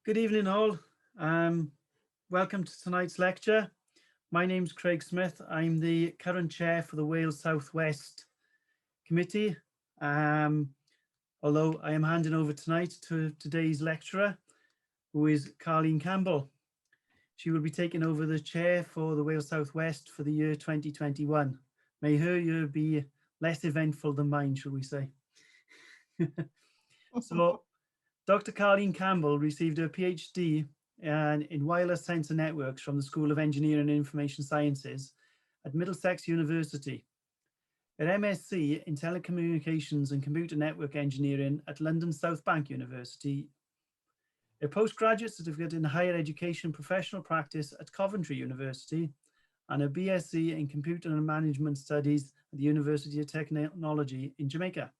Good evening all. Welcome to tonight's lecture. My name's Craig Smith. I'm the current chair for the Wales South West Committee. Although I am handing over tonight to today's lecturer, who is Carlene Campbell. She will be taking over the chair for the Wales South West for the year 2021. May her year be less eventful than mine, shall we say. So, Dr. Carlene Campbell received her PhD in wireless sensor networks from the School of Engineering and Information Sciences at Middlesex University. Her MSc in Telecommunications and Computer Network Engineering at London South Bank University. A postgraduate certificate in higher education professional practice at Coventry University, and a BSc in Computer and Management Studies at the University of Technology in Jamaica.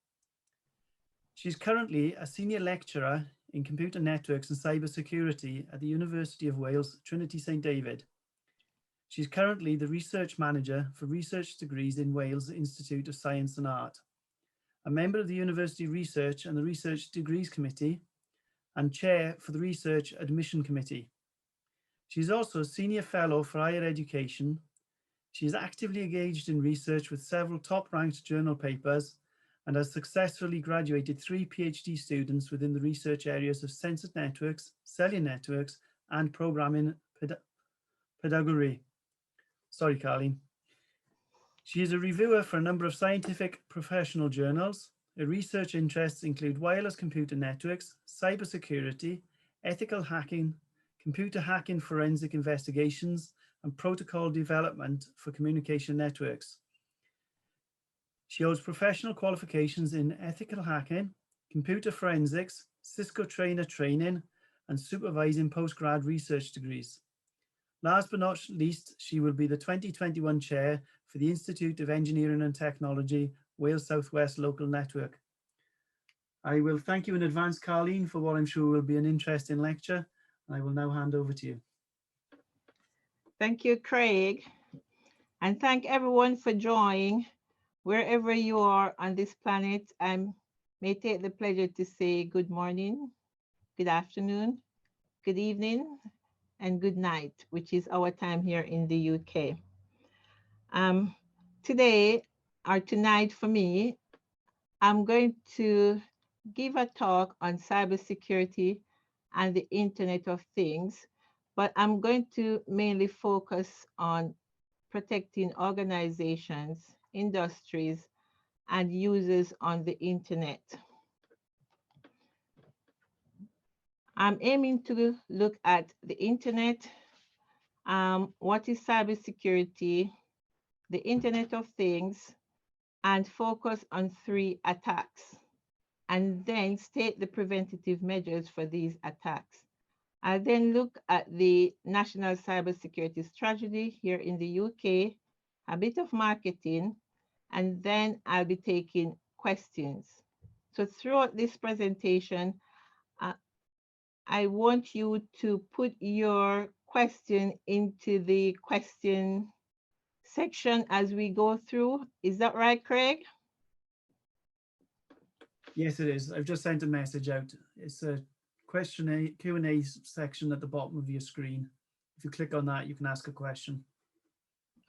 She's currently a senior lecturer in computer networks and cybersecurity at the University of Wales, Trinity St David. She's currently the research manager for research degrees in Wales Institute of Science and Art, a member of the University Research and the Research Degrees Committee, and chair for the Research Admission Committee. She's also a senior fellow for higher education. She is actively engaged in research with several top-ranked journal papers and has successfully graduated 3 PhD students within the research areas of sensor networks, cellular networks, and programming pedagogy. Sorry, Carlene. She is a reviewer for a number of scientific professional journals. Her research interests include wireless computer networks, cybersecurity, ethical hacking, computer hacking forensic investigations, and protocol development for communication networks. She holds professional qualifications in ethical hacking, computer forensics, Cisco trainer training, and supervising postgrad research degrees. Last but not least, she will be the 2021 chair for the Institute of Engineering and Technology, Wales South West Local Network. I will thank you in advance, Carlene, for what I'm sure will be an interesting lecture. I will now hand over to you. Thank you, Craig. And thank everyone for joining. Wherever you are on this planet, I may take the pleasure to say good morning, good afternoon, good evening, and good night, which is our time here in the UK. Today, or tonight for me, I'm going to give a talk on cybersecurity and the Internet of Things, but I'm going to mainly focus on protecting organizations, industries, and users on the internet. I'm aiming to look at the internet, what is cybersecurity, the Internet of Things, and focus on 3 attacks, and then state the preventative measures for these attacks. I'll then look at the National Cybersecurity Strategy here in the UK, a bit of marketing, and then I'll be taking questions. So throughout this presentation, I want you to put your question into the question section as we go through. Is that right, Craig? Yes, it is. I've just sent a message out. It's a Q&A section at the bottom of your screen. If you click on that, you can ask a question.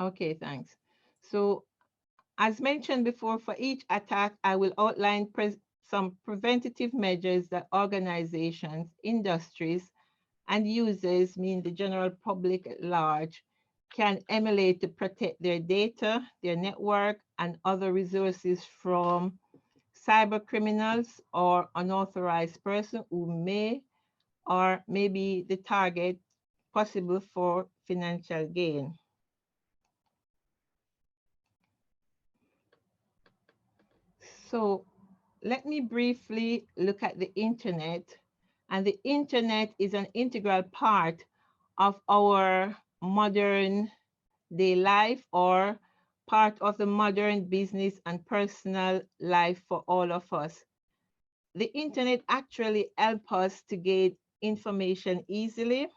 Okay, thanks. So as mentioned before, for each attack, I will outline some preventative measures that organizations, industries, and users, meaning the general public at large, can emulate to protect their data, their network, and other resources from cyber criminals or unauthorized person who may or may be the target possible for financial gain. So let me briefly look at the internet. And the internet is an integral part of our modern day life, or part of the modern business and personal life for all of us. The internet actually helps us to get information easily.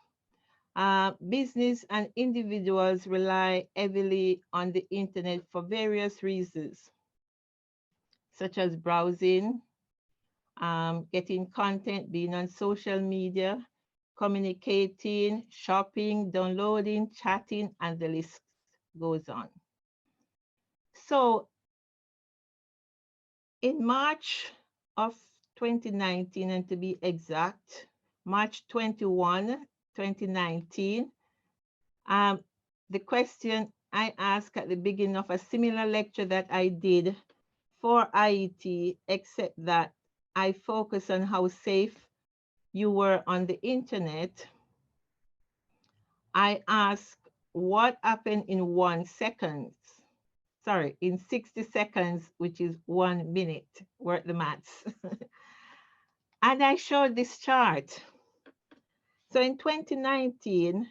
Business and individuals rely heavily on the internet for various reasons, such as browsing, getting content, being on social media, communicating, shopping, downloading, chatting, and the list goes on. So in March of 2019, and to be exact, March 21, 2019, the question I asked at the beginning of a similar lecture that I did for IET, except that I focus on how safe you were on the internet. I asked what happened in 1 second. Sorry, in 60 seconds, which is 1 minute, work the maths. And I showed this chart. So in 2019,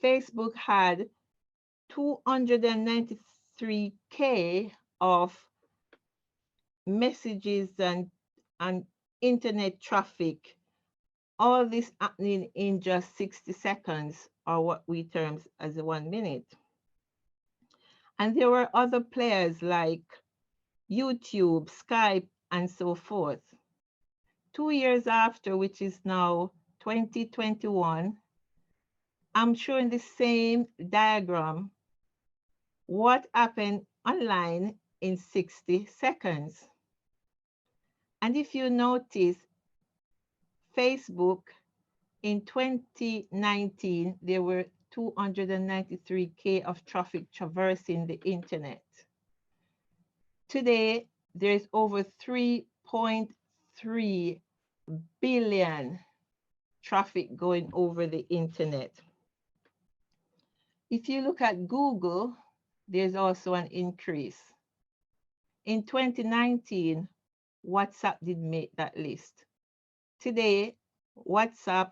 Facebook had 293K of messages and internet traffic, all this happening in just 60 seconds, or what we term as 1 minute. And there were other players like YouTube, Skype, and so forth. 2 years after, which is now 2021, I'm showing the same diagram, what happened online in 60 seconds. And if you notice, Facebook in 2019, there were 293K of traffic traversing the internet. Today, there's over 3.3 billion traffic going over the internet. If you look at Google, there's also an increase. In 2019, WhatsApp didn't make that list. Today, WhatsApp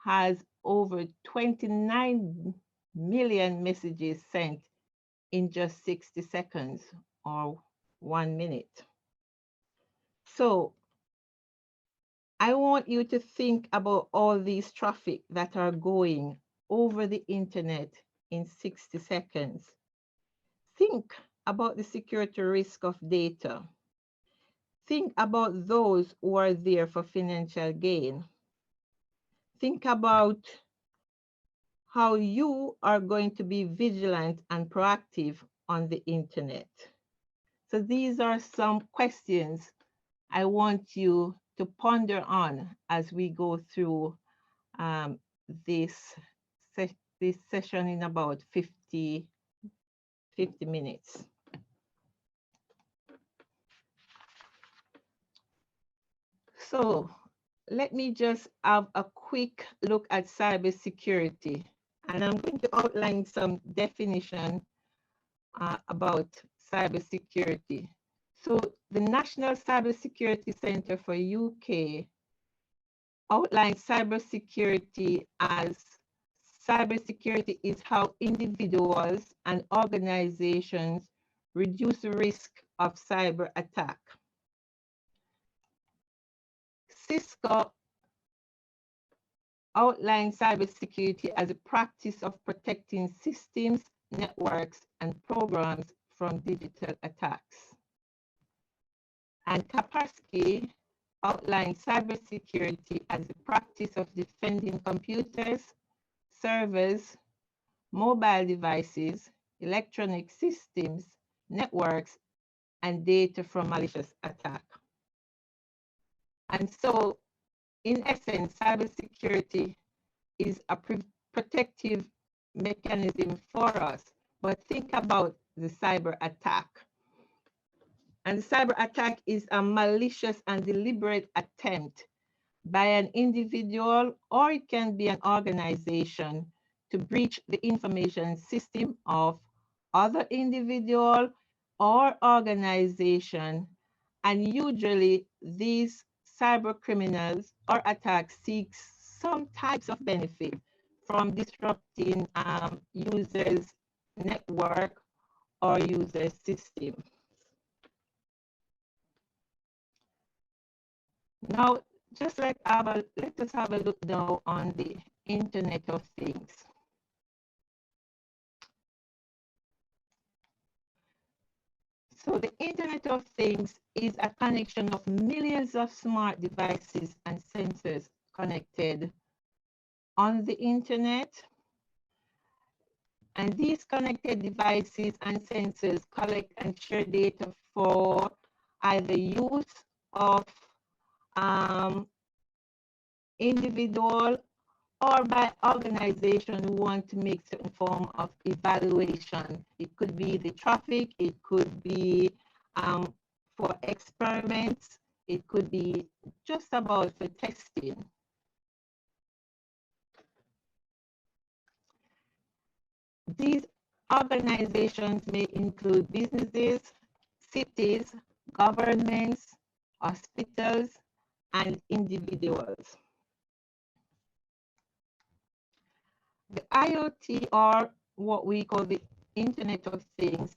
has over 29 million messages sent in just 60 seconds or 1 minute. So I want you to think about all these traffic that are going over the internet in 60 seconds. Think about the security risk of data. Think about those who are there for financial gain. Think about how you are going to be vigilant and proactive on the internet. So these are some questions I want you to ponder on as we go through this session in about 50 minutes. So let me just have a quick look at cybersecurity, and I'm going to outline some definition about cybersecurity. So the National Cybersecurity Center for UK outlines cybersecurity as cybersecurity is how individuals and organizations reduce the risk of cyber attack. Cisco outlines cybersecurity as a practice of protecting systems, networks, and programs from digital attacks. And Kaspersky outlines cybersecurity as the practice of defending computers, servers, mobile devices, electronic systems, networks, and data from malicious attack. And so, in essence, cybersecurity is a protective mechanism for us. But think about the cyber attack. And the cyber attack is a malicious and deliberate attempt by an individual, or it can be an organization, to breach the information system of other individual or organization. And usually these cyber criminals or attacks seek some types of benefit from disrupting users' network or user system. Now, just let us have a look now on the Internet of Things. So the Internet of Things is a connection of millions of smart devices and sensors connected on the internet. And these connected devices and sensors collect and share data for either use of individual or by organization who want to make certain form of evaluation. It could be the traffic, it could be for experiments, it could be just about for testing. These organizations may include businesses, cities, governments, hospitals, and individuals. The IoT, or what we call the Internet of Things,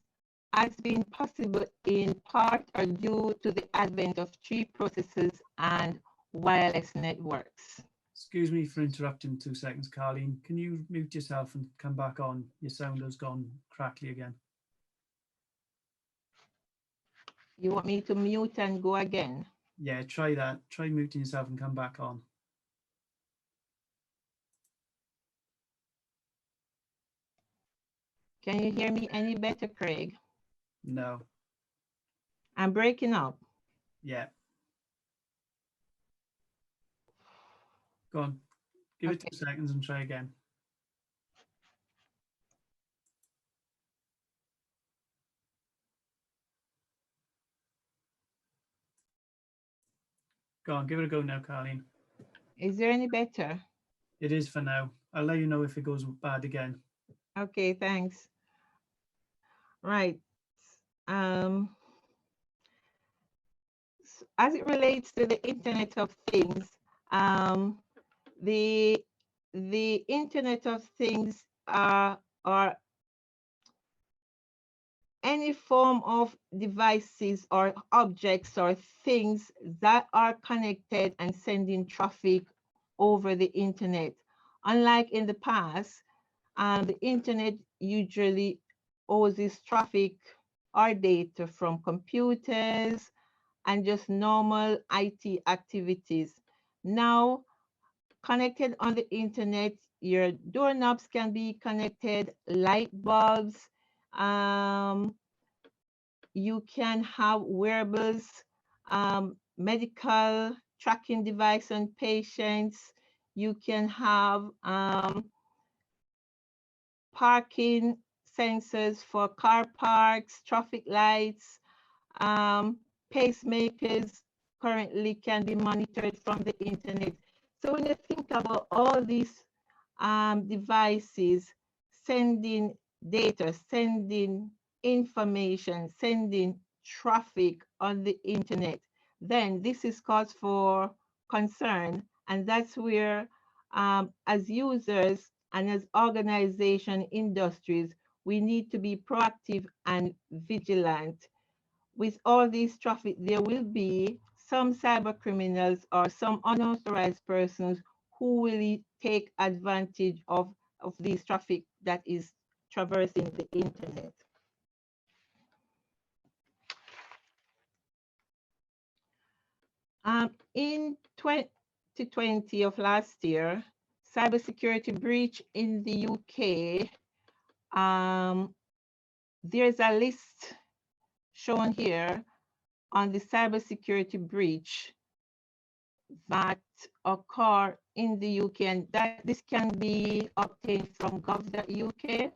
has been possible in part or due to the advent of chip processors and wireless networks. Excuse me for interrupting 2 seconds, Carlene. Can you mute yourself and come back on? Your sound has gone crackly again. You want me to mute and go again? Yeah, try that. Try muting yourself and come back on. Can you hear me any better, Craig? No. I'm breaking up. Yeah. Go on. Give it 2 seconds and try again. Go on, give it a go now, Carlene. Is there any better? It is for now. I'll let you know if it goes bad again. Okay, thanks. Right. As it relates to the Internet of Things, the Internet of Things are any form of devices or objects or things that are connected and sending traffic over the internet. Unlike in the past, the internet usually houses traffic or data from computers and just normal IT activities. Now, connected on the internet, your doorknobs can be connected, light bulbs, you can have wearables, medical tracking device on patients. You can have parking sensors for car parks, traffic lights, pacemakers currently can be monitored from the internet. So when you think about all these devices sending data, sending information, sending traffic on the internet, then this is cause for concern. And that's where, as users and as organization industries, we need to be proactive and vigilant. With all this traffic, there will be some cyber criminals or some unauthorized persons who will take advantage of this traffic that is traversing the internet. In 2020 of last year, cybersecurity breach in the UK, there's a list shown here on the cybersecurity breach that occur in the UK, and that this can be obtained from gov.uk.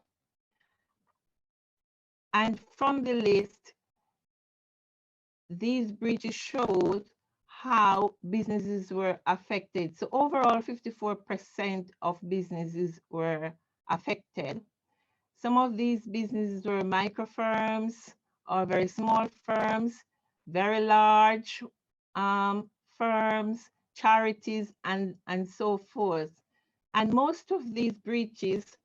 And from the list, these breaches showed how businesses were affected. So overall, 54% of businesses were affected. Some of these businesses were micro firms or very small firms, very large firms, charities, and so forth. And most of these breaches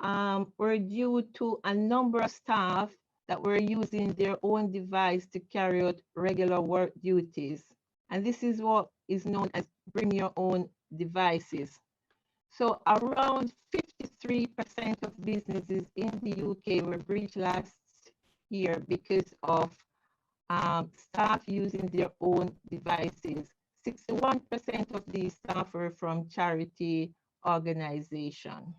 were due to a number of staff that were using their own device to carry out regular work duties. And this is what is known as bring your own devices. So around 53% of businesses in the UK were breached last year because of staff using their own devices. 61% of these staff were from charity organization.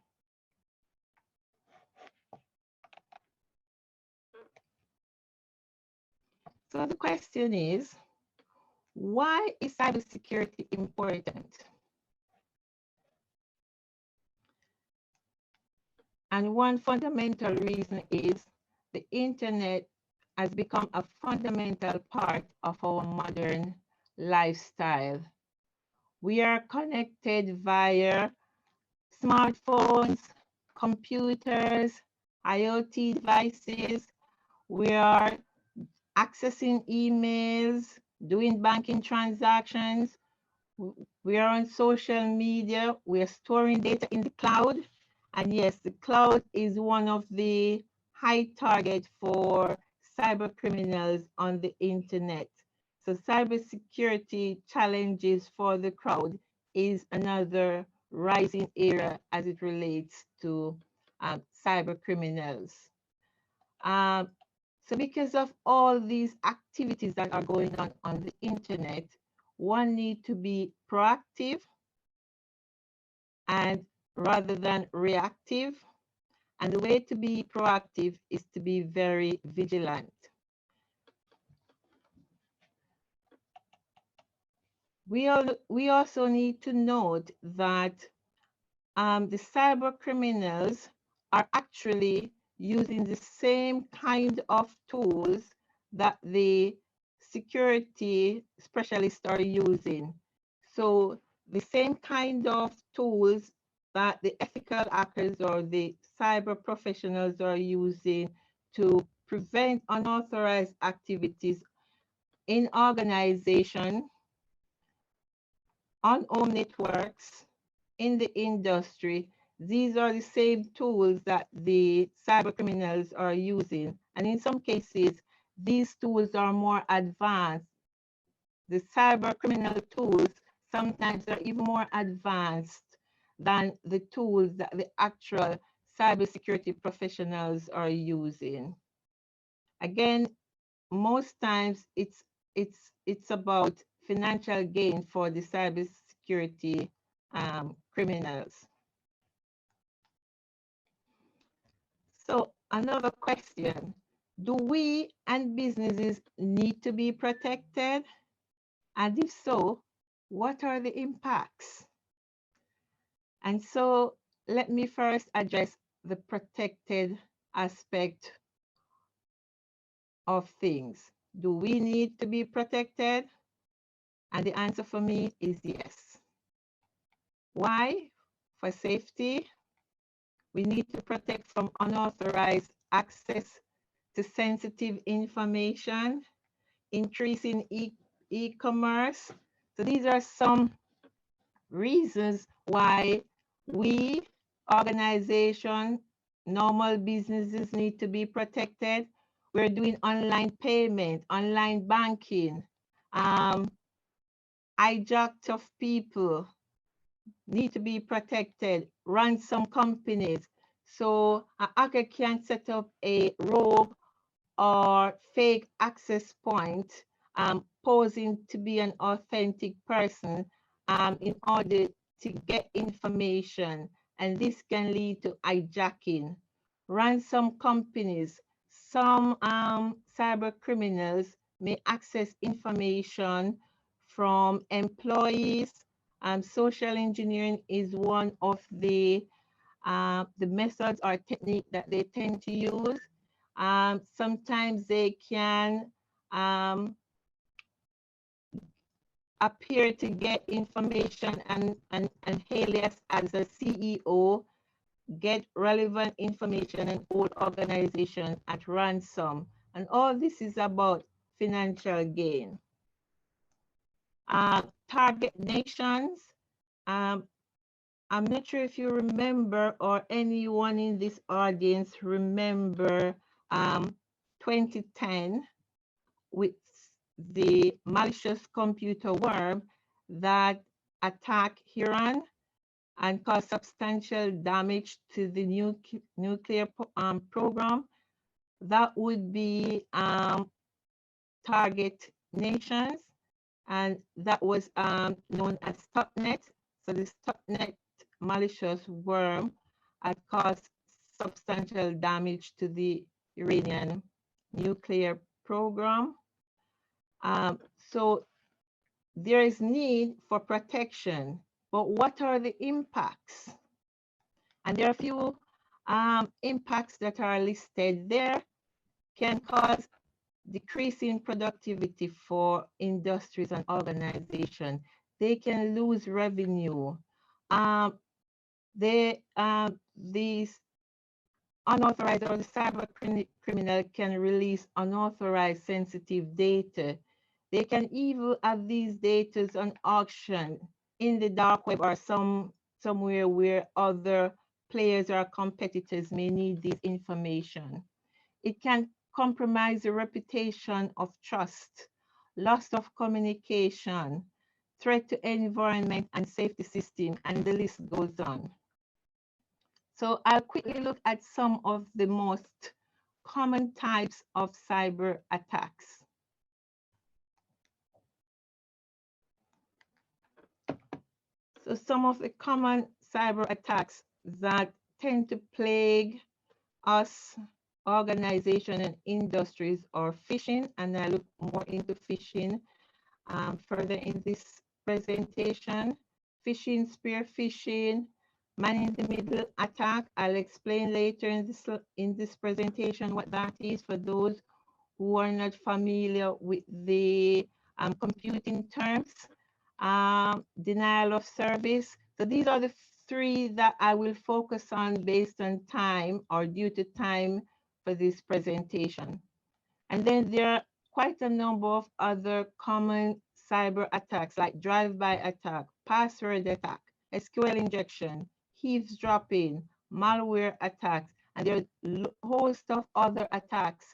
So the question is, why is cybersecurity important? And one fundamental reason is the internet has become a fundamental part of our modern lifestyle. We are connected via smartphones, computers, IoT devices. We are accessing emails, doing banking transactions. We are on social media. We are storing data in the cloud. And yes, the cloud is one of the high target for cyber criminals on the internet. So cybersecurity challenges for the crowd is another rising area as it relates to cyber criminals. So because of all these activities that are going on the internet, one need to be proactive and rather than reactive. And the way to be proactive is to be very vigilant. We also need to note that the cyber criminals are actually using the same kind of tools that the security specialists are using. So the same kind of tools that the ethical hackers or the cyber professionals are using to prevent unauthorized activities in organization, on home networks, in the industry. These are the same tools that the cyber criminals are using. And in some cases, these tools are more advanced. The cyber criminal tools sometimes are even more advanced than the tools that the actual cybersecurity professionals are using. Again, most times it's about financial gain for the cybersecurity criminals. So another question, do we and businesses need to be protected? And if so, what are the impacts? And so let me first address the protected aspect of things. Do we need to be protected? And the answer for me is yes. Why? For safety. We need to protect from unauthorized access to sensitive information, increasing e-commerce. So these are some reasons why we, organizations, normal businesses need to be protected. We're doing online payment, online banking, hijack of people need to be protected, ransom companies. So a hacker can set up a rogue or fake access point posing to be an authentic person in order to get information, and this can lead to hijacking. Ransom companies, some cyber criminals may access information from employees. Social engineering is one of the methods or technique that they tend to use. Sometimes they can appear to get information and alias as a CEO, get relevant information and hold organization at ransom. And all this is about financial gain. Target nations. I'm not sure if you remember or anyone in this audience remember 2010 with the malicious computer worm that attacked Iran and caused substantial damage to the nuclear program. That would be target nations, and that was known as Stuxnet. So the Stuxnet malicious worm had caused substantial damage to the Iranian nuclear program. So there is need for protection, but what are the impacts? And there are a few impacts that are listed there. Can cause decreasing productivity for industries and organizations. They can lose revenue. These unauthorized or the cyber criminal can release unauthorized sensitive data. They can even have these data on auction in the dark web or somewhere where other players or competitors may need this information. It can compromise the reputation of trust, loss of communication, threat to environment and safety system, and the list goes on. So I'll quickly look at some of the most common types of cyber attacks. So some of the common cyber attacks that tend to plague us, organizations and industries, are phishing, and I look more into phishing further in this presentation. Phishing, spear phishing, man-in-the-middle attack. I'll explain later in this presentation what that is for those who are not familiar with the computing terms. Denial of service. So these are the three that I will focus on based on time or due to time for this presentation. And then there are quite a number of other common cyber attacks like drive-by attack, password attack, SQL injection, eavesdropping, malware attacks, and there are a host of other attacks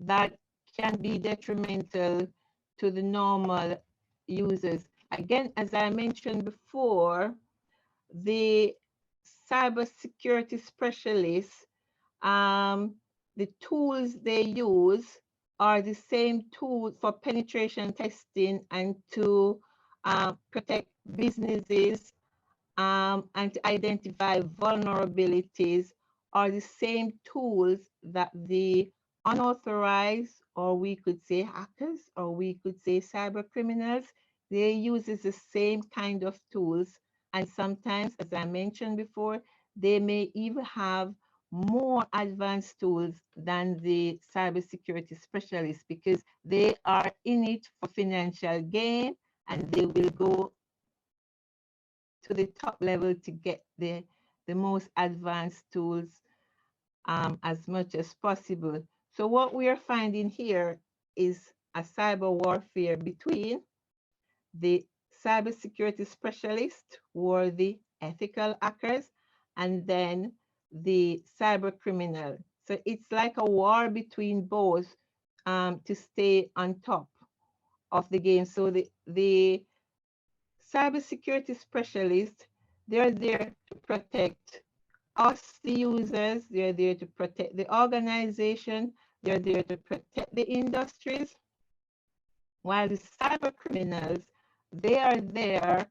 that can be detrimental to the normal users. Again, as I mentioned before, the cybersecurity specialists, the tools they use are the same tools for penetration testing and to protect businesses and to identify vulnerabilities, are the same tools that the unauthorized, or we could say hackers, or we could say cyber criminals, they use the same kind of tools. And sometimes, as I mentioned before, they may even have more advanced tools than the cybersecurity specialists because they are in it for financial gain and they will go to the top level to get the most advanced tools as much as possible. So what we are finding here is a cyber warfare between the cybersecurity specialists, who are the ethical hackers, and then the cyber criminal. So it's like a war between both to stay on top of the game. So the cybersecurity specialists, they're there to protect us, the users, they're there to protect the organization, they're there to protect the industries, while the cyber criminals, they are there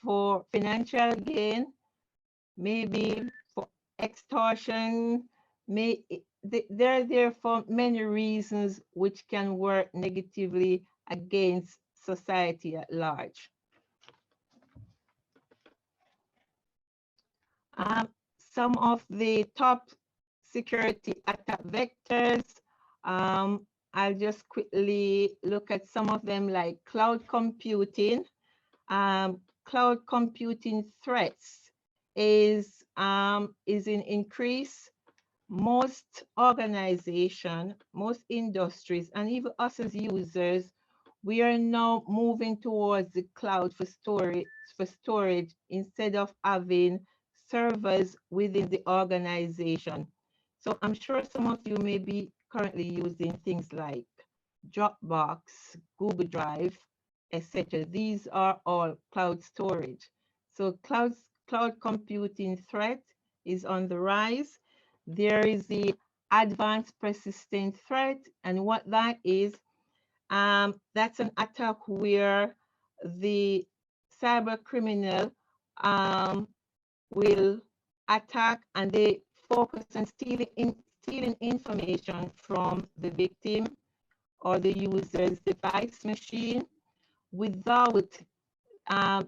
for financial gain, maybe for extortion, they're there for many reasons which can work negatively against society at large. Some of the top security attack vectors, I'll just quickly look at some of them, like cloud computing. Cloud computing threats is in increase. Most organizations, most industries, and even us as users, we are now moving towards the cloud for storage instead of having servers within the organization. So I'm sure some of you may be currently using things like Dropbox, Google Drive, etc. These are all cloud storage. So cloud computing threat is on the rise. There is the advanced persistent threat, and what that is, that's an attack where the cyber criminal will attack, and they focus on stealing information from the victim or the user's device machine without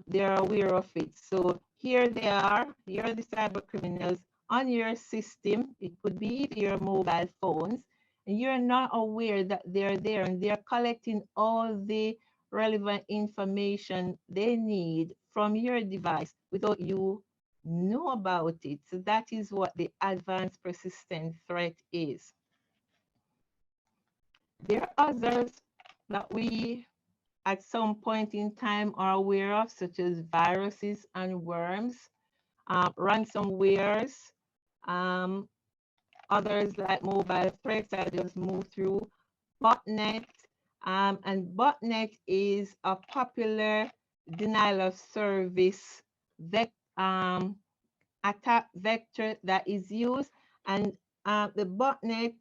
they're aware of it. So here they are, here are the cyber criminals on your system. It could be your mobile phones, and you're not aware that they're there, and they're collecting all the relevant information they need from your device without you know about it. So that is what the advanced persistent threat is. There are others that we at some point in time are aware of, such as viruses and worms, ransomwares, others like mobile threats. I just move through botnet. And botnet is a popular denial of service attack vector that is used. And the botnet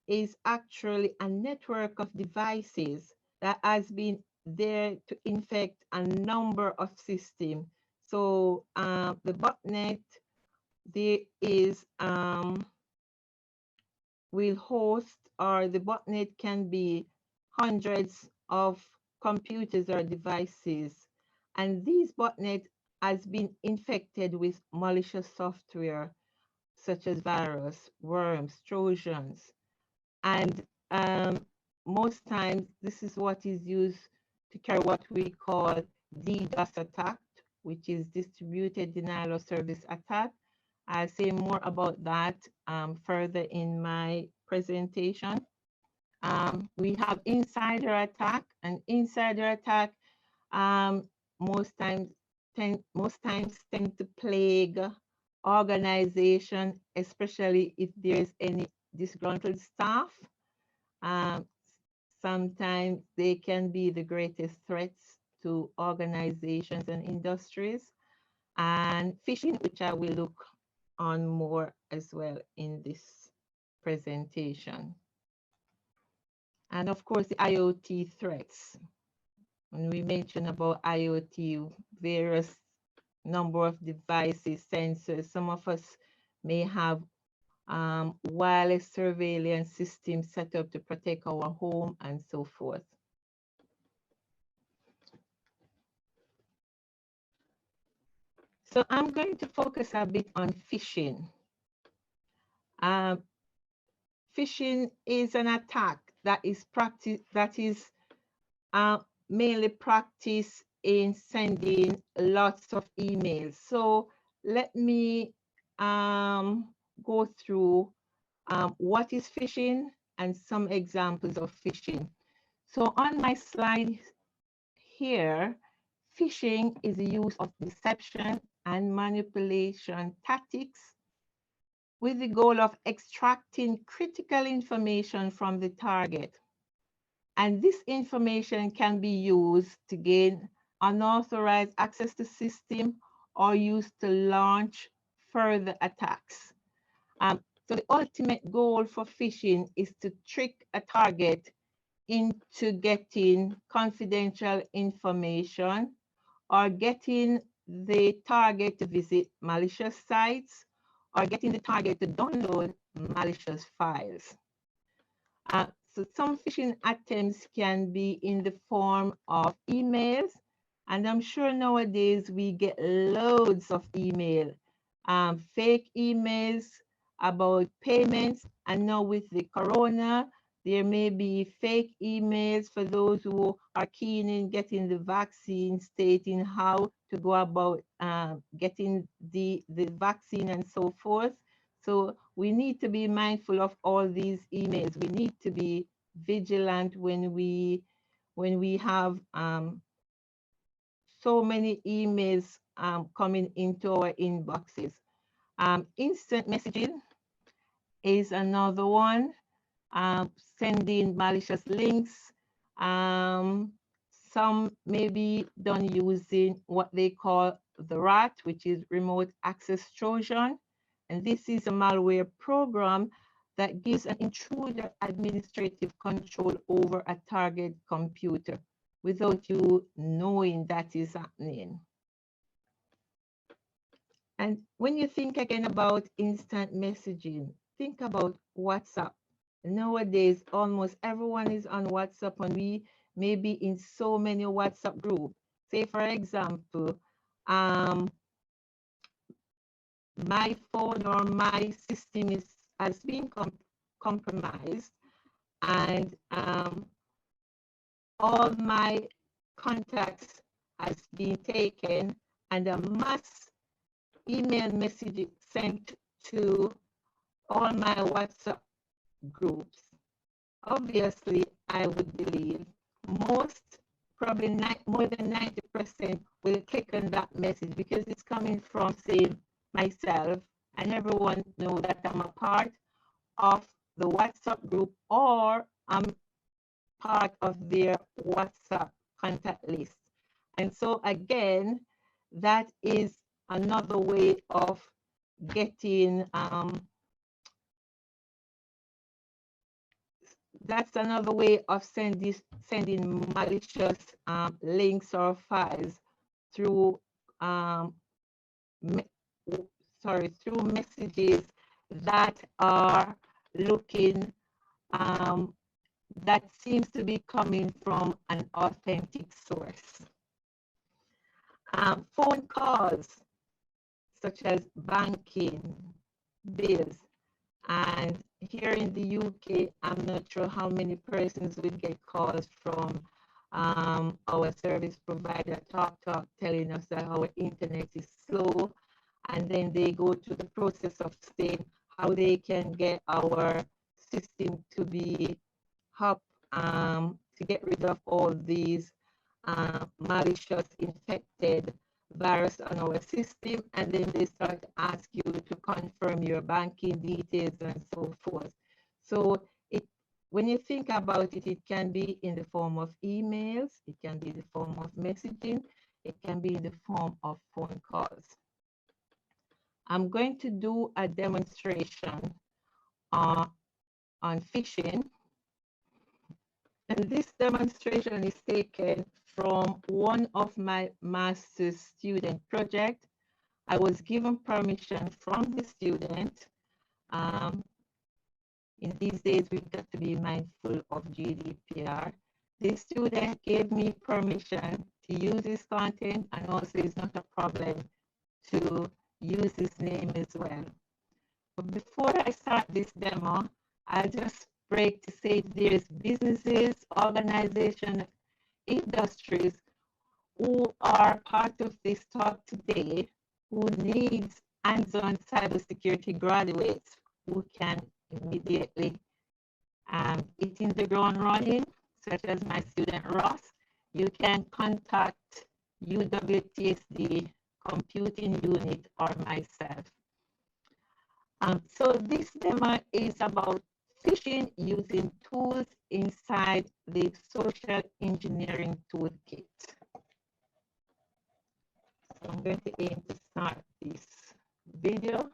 is actually a network of devices that has been there to infect a number of systems. So the botnet there is will host, or the botnet can be hundreds of computers or devices, and these botnet has been infected with malicious software such as virus, worms, trojans, and most times this is what is used to carry what we call DDoS attack, which is distributed denial of service attack. I'll say more about that further in my presentation. We have insider attack, and insider attack most times tend to plague organization, especially if there's any disgruntled staff. Sometimes they can be the greatest threats to organizations and industries. And phishing, which I will look on more as well in this presentation. And of course, the IoT threats. When we mention about IoT, various number of devices, sensors, some of us may have wireless surveillance systems set up to protect our home and so forth. So I'm going to focus a bit on phishing. Phishing is an attack that is mainly practiced in sending lots of emails. So let me go through what is phishing and some examples of phishing. So on my slide here, phishing is the use of deception and manipulation tactics with the goal of extracting critical information from the target. And this information can be used to gain unauthorized access to system or used to launch further attacks. So the ultimate goal for phishing is to trick a target into getting confidential information or getting the target to visit malicious sites or getting the target to download malicious files. So some phishing attempts can be in the form of emails, and I'm sure nowadays we get loads of email, fake emails about payments, and now with the corona, there may be fake emails for those who are keen in getting the vaccine, stating how to go about getting the vaccine and so forth. So we need to be mindful of all these emails. We need to be vigilant when we have so many emails coming into our inboxes. Instant messaging is another one. Sending malicious links. Some may be done using what they call the RAT, which is remote access Trojan. And this is a malware program that gives an intruder administrative control over a target computer without you knowing that is happening. And when you think again about instant messaging, think about WhatsApp. Nowadays, almost everyone is on WhatsApp, and we may be in so many WhatsApp groups. Say, for example, my phone or my system has been compromised, and all my contacts has been taken, and a mass email message sent to all my WhatsApp groups. Obviously, I would believe probably more than 90% will click on that message because it's coming from, say, myself, and everyone know that I'm a part of the WhatsApp group, or I'm part of their WhatsApp contact list. And so again, that is another way of getting that's another way of sending malicious links or files through through messages that are looking that seems to be coming from an authentic source. Phone calls such as banking, bills, and here in the UK, I'm not sure how many persons will get calls from our service provider, Talk telling us that our internet is slow, and then they go through the process of saying how they can get our system to be up, to get rid of all these malicious infected virus on our system, and then they start to ask you to confirm your banking details and so forth. So when you think about it, it can be in the form of emails, it can be in the form of messaging, it can be in the form of phone calls. I'm going to do a demonstration on phishing. And this demonstration is taken from one of my master's student project. I was given permission from the student. In these days, we've got to be mindful of GDPR. The student gave me permission to use this content, and also it's not a problem to use his name as well. But before I start this demo, I'll just break to say there's businesses, organizations, industries who are part of this talk today who needs hands-on cybersecurity graduates who can immediately hit in the ground running, such as my student Ross. You can contact UWTSD Computing Unit or myself. So this demo is about phishing using tools inside the social engineering toolkit. So I'm going to aim to start this video.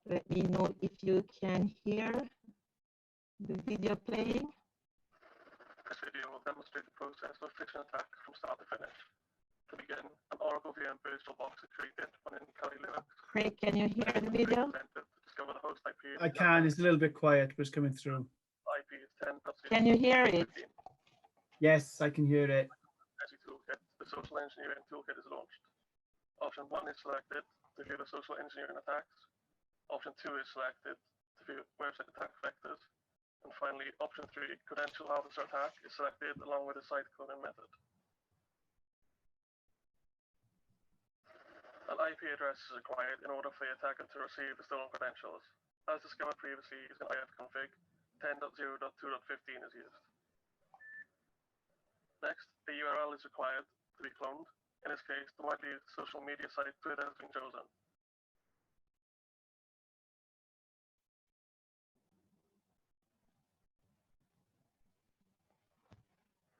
Let me know if you can hear the video playing. This video will demonstrate the process of phishing attack from start to finish. To begin, an Oracle VM virtual box is created running Kali Linux. Craig, can you hear the video? Discover the host IP. I can. It's a little bit quiet, but it's coming through. IP is 10. Can you hear it? Yes, I can hear it. Toolkit. The social engineering toolkit is launched. Option 1 is selected to view the social engineering attacks. Option 2 is selected to view website attack vectors. And finally, option 3, credential harvester attack, is selected along with the site coding method. An IP address is required in order for the attacker to receive the stolen credentials. As discovered previously, using ifconfig, 10.0.2.15 is used. Next, a URL is required to be cloned. In this case, the widely used social media site Twitter has been chosen.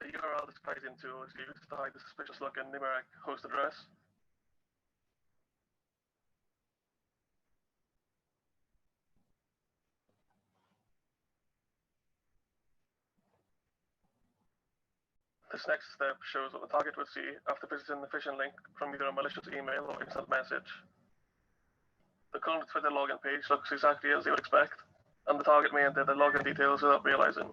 The URL disguising tool is used to hide the suspicious looking numeric host address. This next step shows what the target would see after visiting the phishing link from either a malicious email or instant message. The current Twitter login page looks exactly as you would expect, and the target may enter the login details without realizing.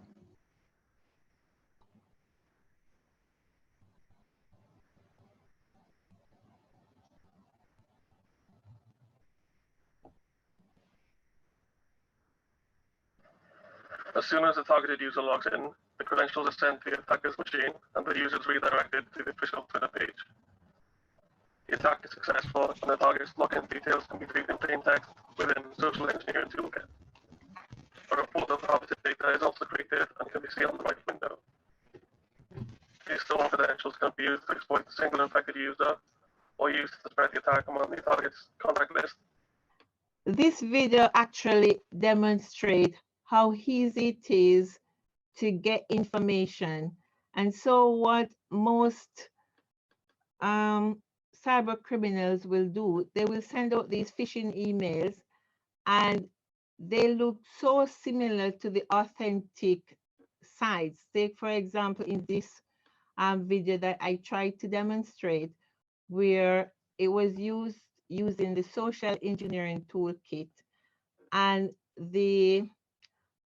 As soon as the targeted user logs in, the credentials are sent to the attacker's machine, and the user is redirected to the official Twitter page. The attack is successful, and the target's login details can be viewed in plain text within Social Engineering Toolkit. A report of harvested data is also created and can be seen on the right window. These stolen credentials can be used to exploit a single infected user or used to spread the attack among the target's contact list. This video actually demonstrates how easy it is to get information. And so what most cyber criminals will do, they will send out these phishing emails, and they look so similar to the authentic sites. Take, for example, in this video that I tried to demonstrate, where it was using the social engineering toolkit, and the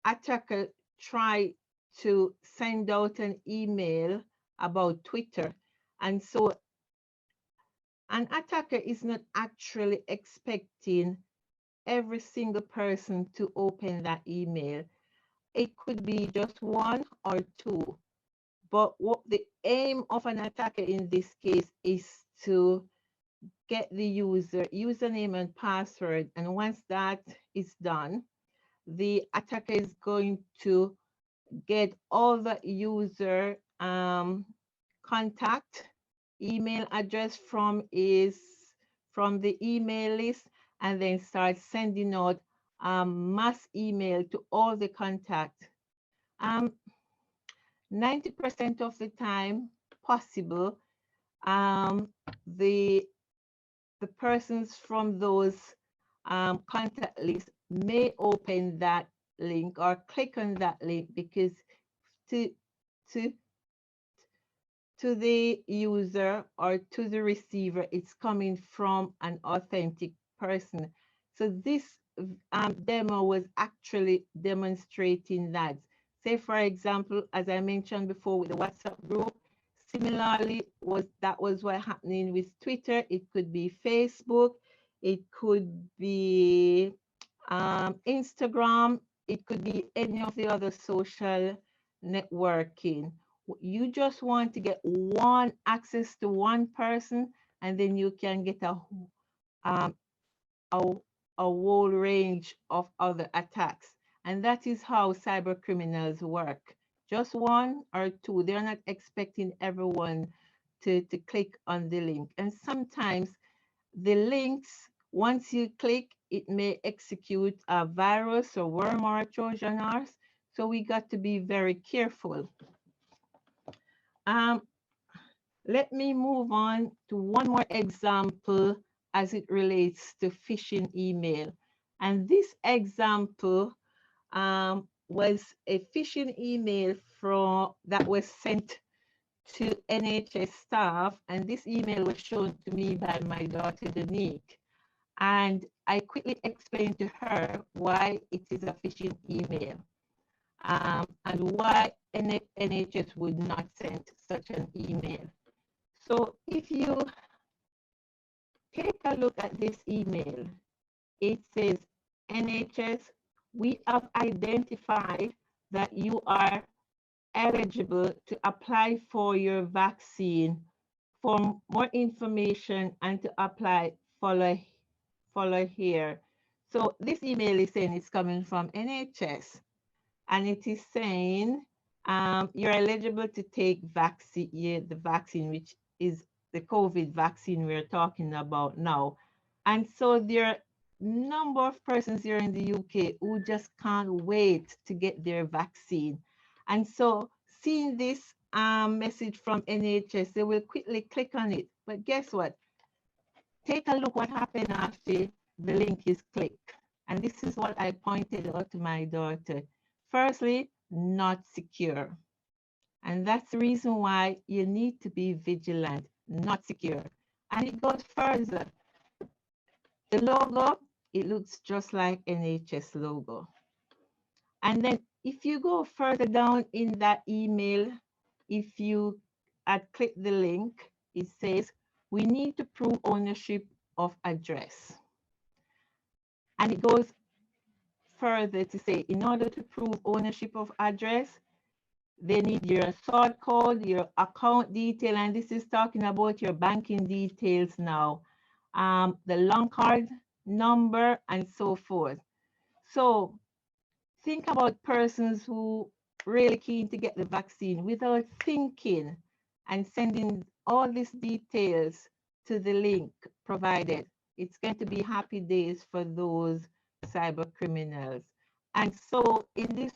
attacker tried to send out an email about Twitter. And so an attacker is not actually expecting every single person to open that email. It could be just one or two. But what the aim of an attacker in this case is to get the username and password. And once that is done, the attacker is going to get all the user contact email address from the email list, and then start sending out mass email to all the contact. 90% of the time possible, the persons from those contact lists may open that link or click on that link, because to the user or to the receiver, it's coming from an authentic person. So this demo was actually demonstrating that. Say, for example, as I mentioned before with the WhatsApp group, similarly, that was what happening with Twitter. It could be Facebook, it could be Instagram, it could be any of the other social networking. You just want to get one access to one person, and then you can get a whole range of other attacks. And that is how cyber criminals work. Just one or two. They're not expecting everyone to click on the link. And sometimes the links, once you click, it may execute a virus or worm or a Trojan horse. So we got to be very careful. Let me move on to one more example as it relates to phishing email. And this example was a phishing email that was sent to NHS staff, and this email was shown to me by my daughter Danique, and I quickly explained to her why it is a phishing email and why NHS would not send such an email. So if you take a look at this email, it says, NHS, we have identified that you are eligible to apply for your vaccine. For more information and to apply, follow here. So this email is saying it's coming from NHS, and it is saying you're eligible to take the vaccine, which is the COVID vaccine we're talking about now. And so there are number of persons here in the UK who just can't wait to get their vaccine. And so seeing this message from NHS, they will quickly click on it. But guess what? Take a look what happened after the link is clicked. And this is what I pointed out to my daughter. Firstly, not secure. And that's the reason why you need to be vigilant, not secure. And it goes further. The logo it looks just like NHS logo. And then if you go further down in that email, if you click the link, it says, we need to prove ownership of address. And it goes further to say, in order to prove ownership of address, they need your sort code, your account detail, and this is talking about your banking details now, the long card number, and so forth. So think about persons who really keen to get the vaccine without thinking and sending all these details to the link provided. It's going to be happy days for those cyber criminals. And so in this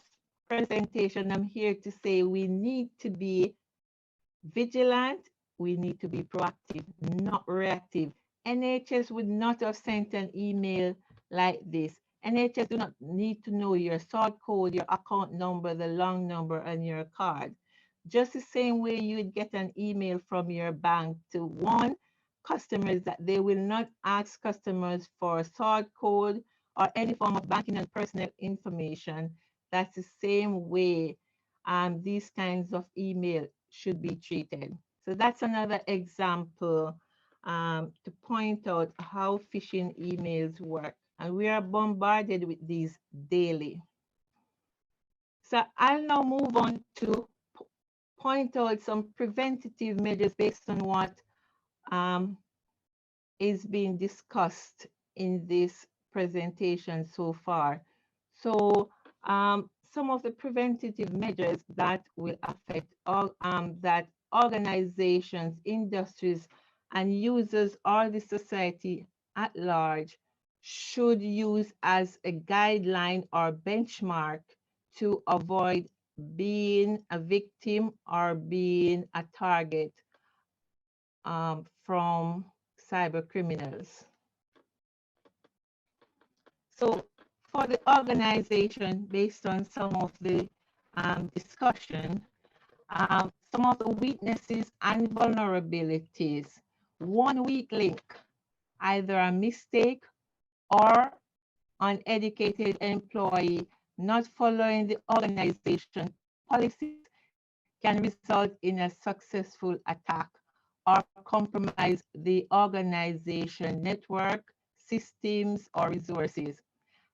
presentation, I'm here to say we need to be vigilant, we need to be proactive, not reactive. NHS would not have sent an email like this. NHS do not need to know your sort code, your account number, the long number, and your card. Just the same way you would get an email from your bank to warn customers that they will not ask customers for sort code or any form of banking and personal information. That's the same way these kinds of email should be treated. So that's another example to point out how phishing emails work. And we are bombarded with these daily. So I'll now move on to point out some preventative measures based on what is being discussed in this presentation so far. So some of the preventative measures that will affect all that organizations, industries, and users or the society at large should use as a guideline or benchmark to avoid being a victim or being a target from cyber criminals. So for the organization, based on some of the discussion, some of the weaknesses and vulnerabilities, one weak link, either a mistake or uneducated employee not following the organization policies can result in a successful attack or compromise the organization network, systems, or resources.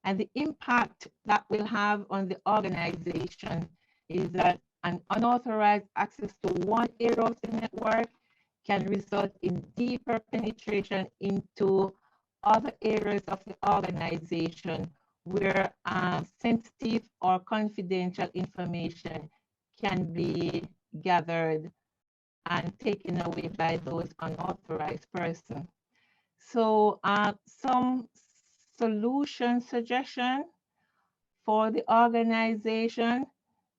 And the impact that will have on the organization is that an unauthorized access to one area of the network can result in deeper penetration into other areas of the organization where sensitive or confidential information can be gathered and taken away by those unauthorized persons. So some solution suggestion for the organization,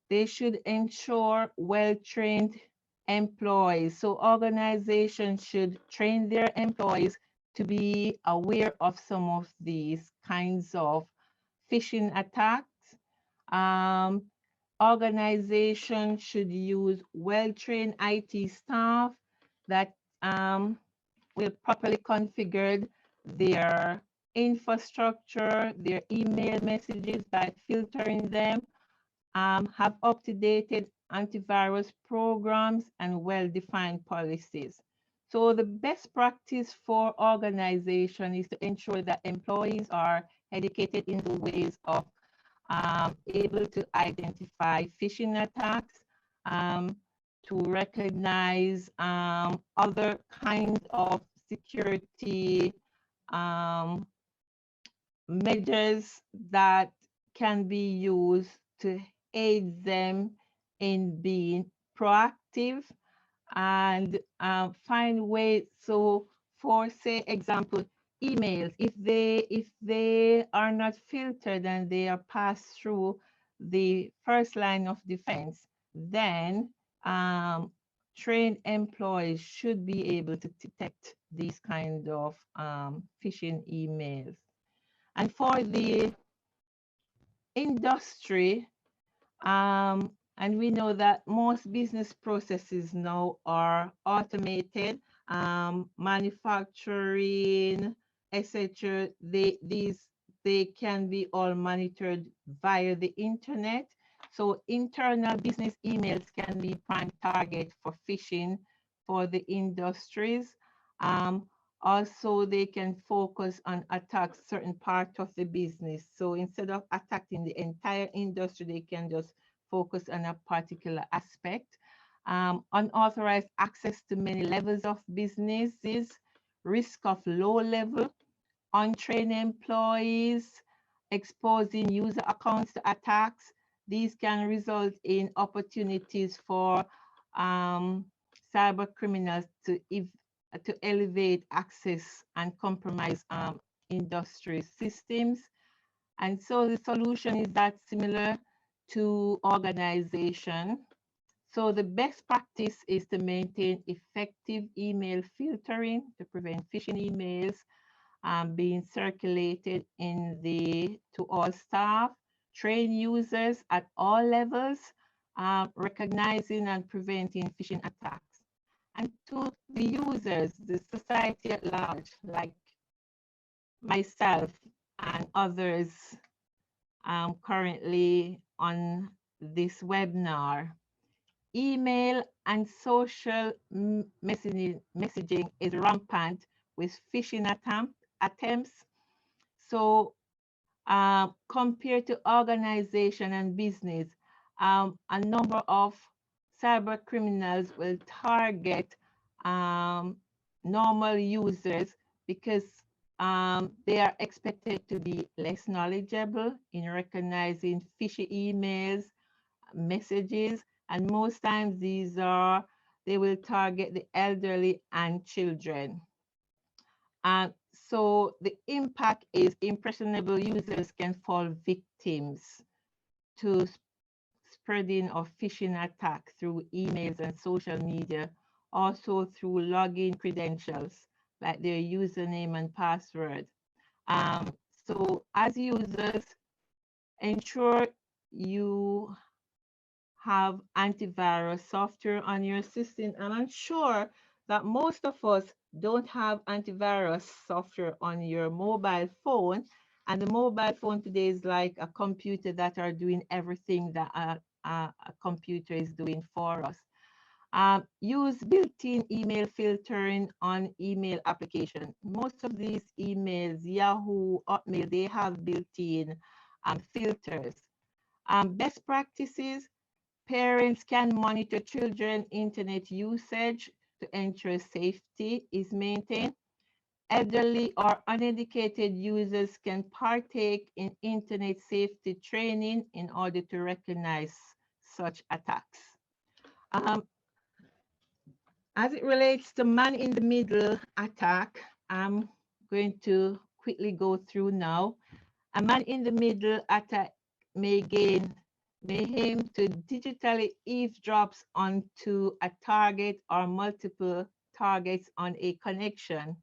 they should ensure well-trained employees. So organizations should train their employees to be aware of some of these kinds of phishing attacks. Organizations should use well-trained IT staff that will properly configure their infrastructure, their email messages by filtering them, have up-to-date antivirus programs and well-defined policies. So the best practice for organization is to ensure that employees are educated in the ways of able to identify phishing attacks, to recognize other kinds of security measures that can be used to aid them in being proactive and find ways. So for say example, emails, if they are not filtered and they are passed through the first line of defense, then trained employees should be able to detect these kind of phishing emails. And for the industry, and we know that most business processes now are automated, manufacturing, etc. These they can be all monitored via the internet. So internal business emails can be prime target for phishing for the industries. Also, they can focus on attack certain part of the business. So instead of attacking the entire industry, they can just focus on a particular aspect. Unauthorized access to many levels of businesses, risk of low level, untrained employees, exposing user accounts to attacks. These can result in opportunities for cyber criminals to elevate access and compromise industry systems. And so the solution is that similar to organization. So the best practice is to maintain effective email filtering to prevent phishing emails being circulated to all staff, train users at all levels, recognizing and preventing phishing attacks. And to the users, the society at large, like myself and others currently on this webinar, email and social messaging is rampant with phishing attempts. So compared to organization and business, a number of cyber criminals will target normal users because they are expected to be less knowledgeable in recognizing fishy emails, messages, and most times they will target the elderly and children. So the impact is impressionable users can fall victims to spreading of phishing attacks through emails and social media, also through login credentials like their username and password. So as users, ensure you have antivirus software on your system, and I'm sure that most of us don't have antivirus software on your mobile phone, and the mobile phone today is like a computer that are doing everything that a computer is doing for us. Use built-in email filtering on email application. Most of these emails, Yahoo, Hotmail, they have built-in filters. Best practices: parents can monitor children internet usage to ensure safety is maintained. Elderly or uneducated users can partake in internet safety training in order to recognize such attacks. As it relates to man-in-the-middle attack, I'm going to quickly go through now. A man-in-the-middle attack may aim to digitally eavesdrops onto a target or multiple targets on a connection.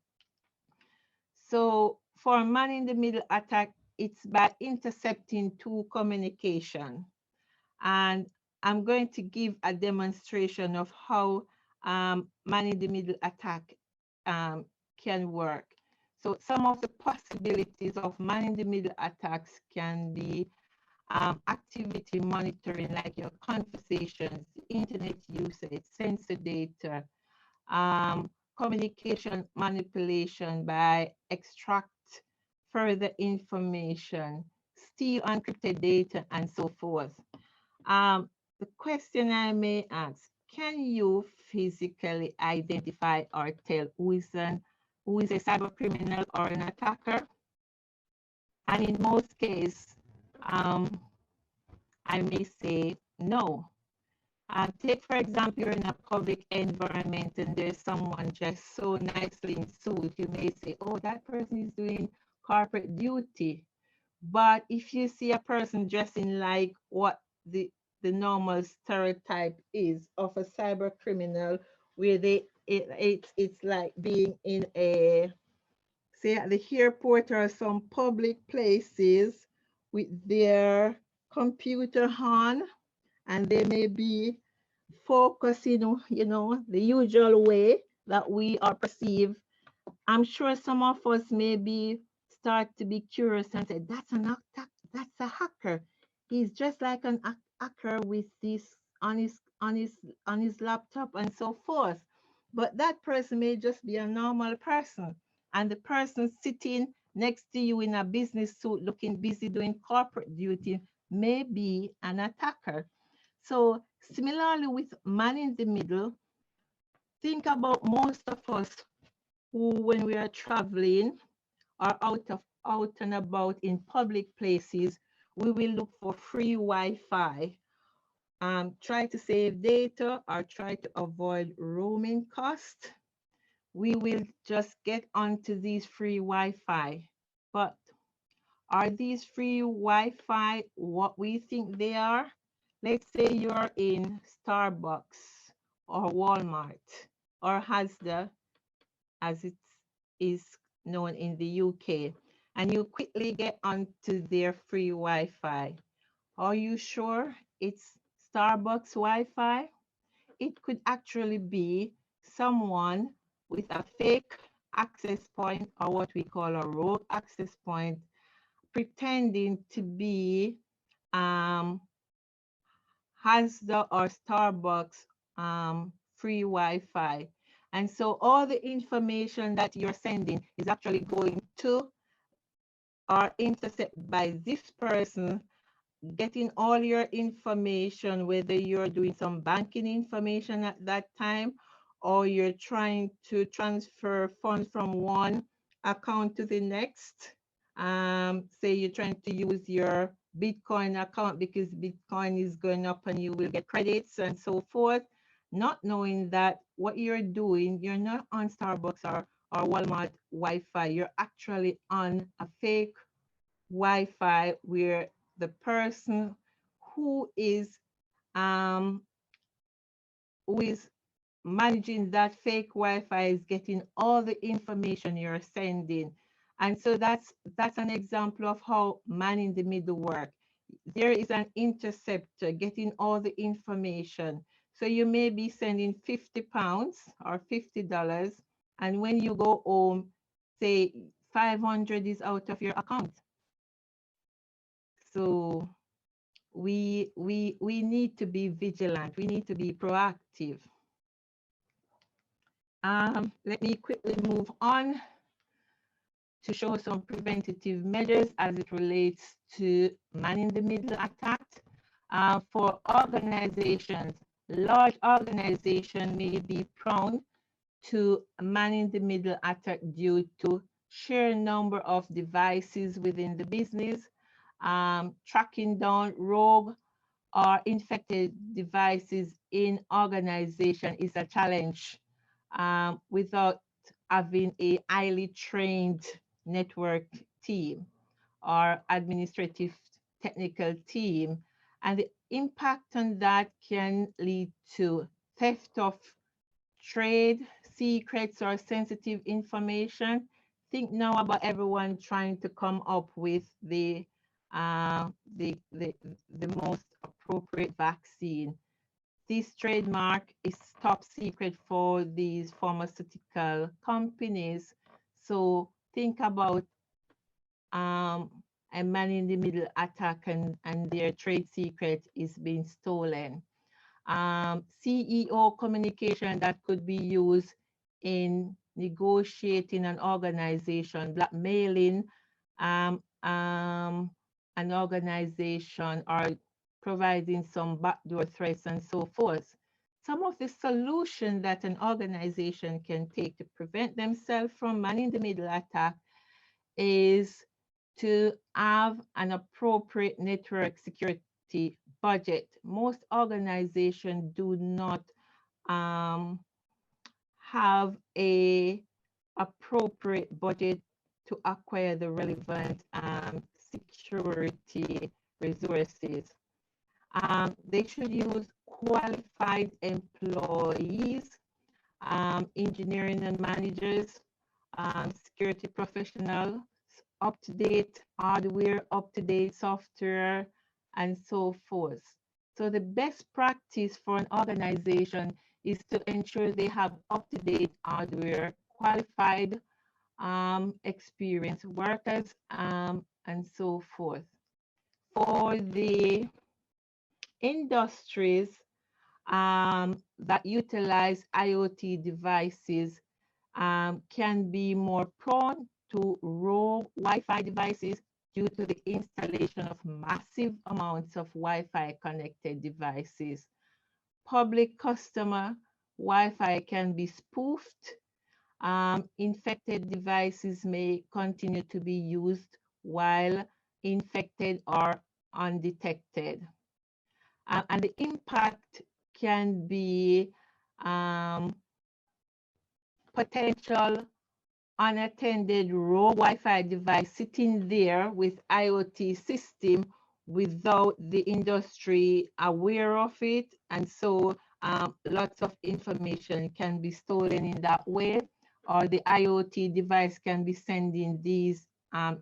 So for a man-in-the-middle attack, it's by intercepting two communication. And I'm going to give a demonstration of how man-in-the-middle attack can work. So some of the possibilities of man-in-the-middle attacks can be activity monitoring, like your conversations, internet usage, sensor data, communication manipulation by extract further information, steal encrypted data, and so forth. The question I may ask: can you physically identify or tell who is a cyber criminal or an attacker? And in most cases, I may say no. Take, for example, you're in a public environment and there's someone dressed so nicely in suit. You may say, oh, that person is doing corporate duty. But if you see a person dressing like what the normal stereotype is of a cyber criminal, where it's like being in a, say, at the airport or some public places with their computer on, and they may be focusing, you know, the usual way that we are perceived. I'm sure some of us may be start to be curious and say, that's a hacker. He's just like an hacker with this on his laptop and so forth. But that person may just be a normal person. And the person sitting next to you in a business suit looking busy doing corporate duty may be an attacker. So similarly with man in the middle, think about most of us who, when we are traveling or out and about in public places, we will look for free Wi-Fi. Try to save data or try to avoid roaming cost. We will just get onto these free Wi-Fi. But are these free Wi-Fi what we think they are? Let's say you're in Starbucks or Walmart or Asda, as it is known in the UK, and you quickly get onto their free Wi-Fi. Are you sure it's Starbucks Wi-Fi? It could actually be someone with a fake access point, or what we call a rogue access point, pretending to be Asda or Starbucks free Wi-Fi. And so all the information that you're sending is actually going to or intercepted by this person, getting all your information, whether you're doing some banking information at that time, or you're trying to transfer funds from one account to the next. Say you're trying to use your Bitcoin account because Bitcoin is going up and you will get credits and so forth, not knowing that what you're doing, you're not on Starbucks or Walmart Wi-Fi, you're actually on a fake Wi-Fi where the person who is managing that fake Wi-Fi is getting all the information you're sending. And so that's an example of how man in the middle work. There is an interceptor getting all the information. So you may be sending £50 or $50, and when you go home, say 500 is out of your account. So we need to be vigilant. We need to be proactive. Let me quickly move on to show some preventative measures as it relates to man-in-the-middle attacks. For organizations, large organizations may be prone to man-in-the-middle attack due to sheer number of devices within the business. Tracking down rogue or infected devices in organization is a challenge without having a highly trained network team or administrative technical team. And the impact on that can lead to theft of trade secrets or sensitive information. Think now about everyone trying to come up with the most appropriate vaccine. This trademark is top secret for these pharmaceutical companies. So think about a man in the middle attack and their trade secret is being stolen. CEO communication that could be used in negotiating an organization, blackmailing an organization, or providing some backdoor threats and so forth. Some of the solutions that an organization can take to prevent themselves from man-in-the-middle attack is to have an appropriate network security budget. Most organizations do not have a appropriate budget to acquire the relevant security resources. They should use qualified employees, engineering and managers, security professionals, up-to-date hardware, up-to-date software, and so forth. So the best practice for an organization is to ensure they have up-to-date hardware, qualified experienced workers, and so forth. For the industries that utilize IoT devices, can be more prone to rogue Wi-Fi devices due to the installation of massive amounts of Wi-Fi connected devices. Public customer Wi-Fi can be spoofed. Infected devices may continue to be used while infected are undetected. And the impact can be potential unattended rogue Wi-Fi device sitting there with IoT system without the industry aware of it. And so lots of information can be stolen in that way, or the IoT device can be sending these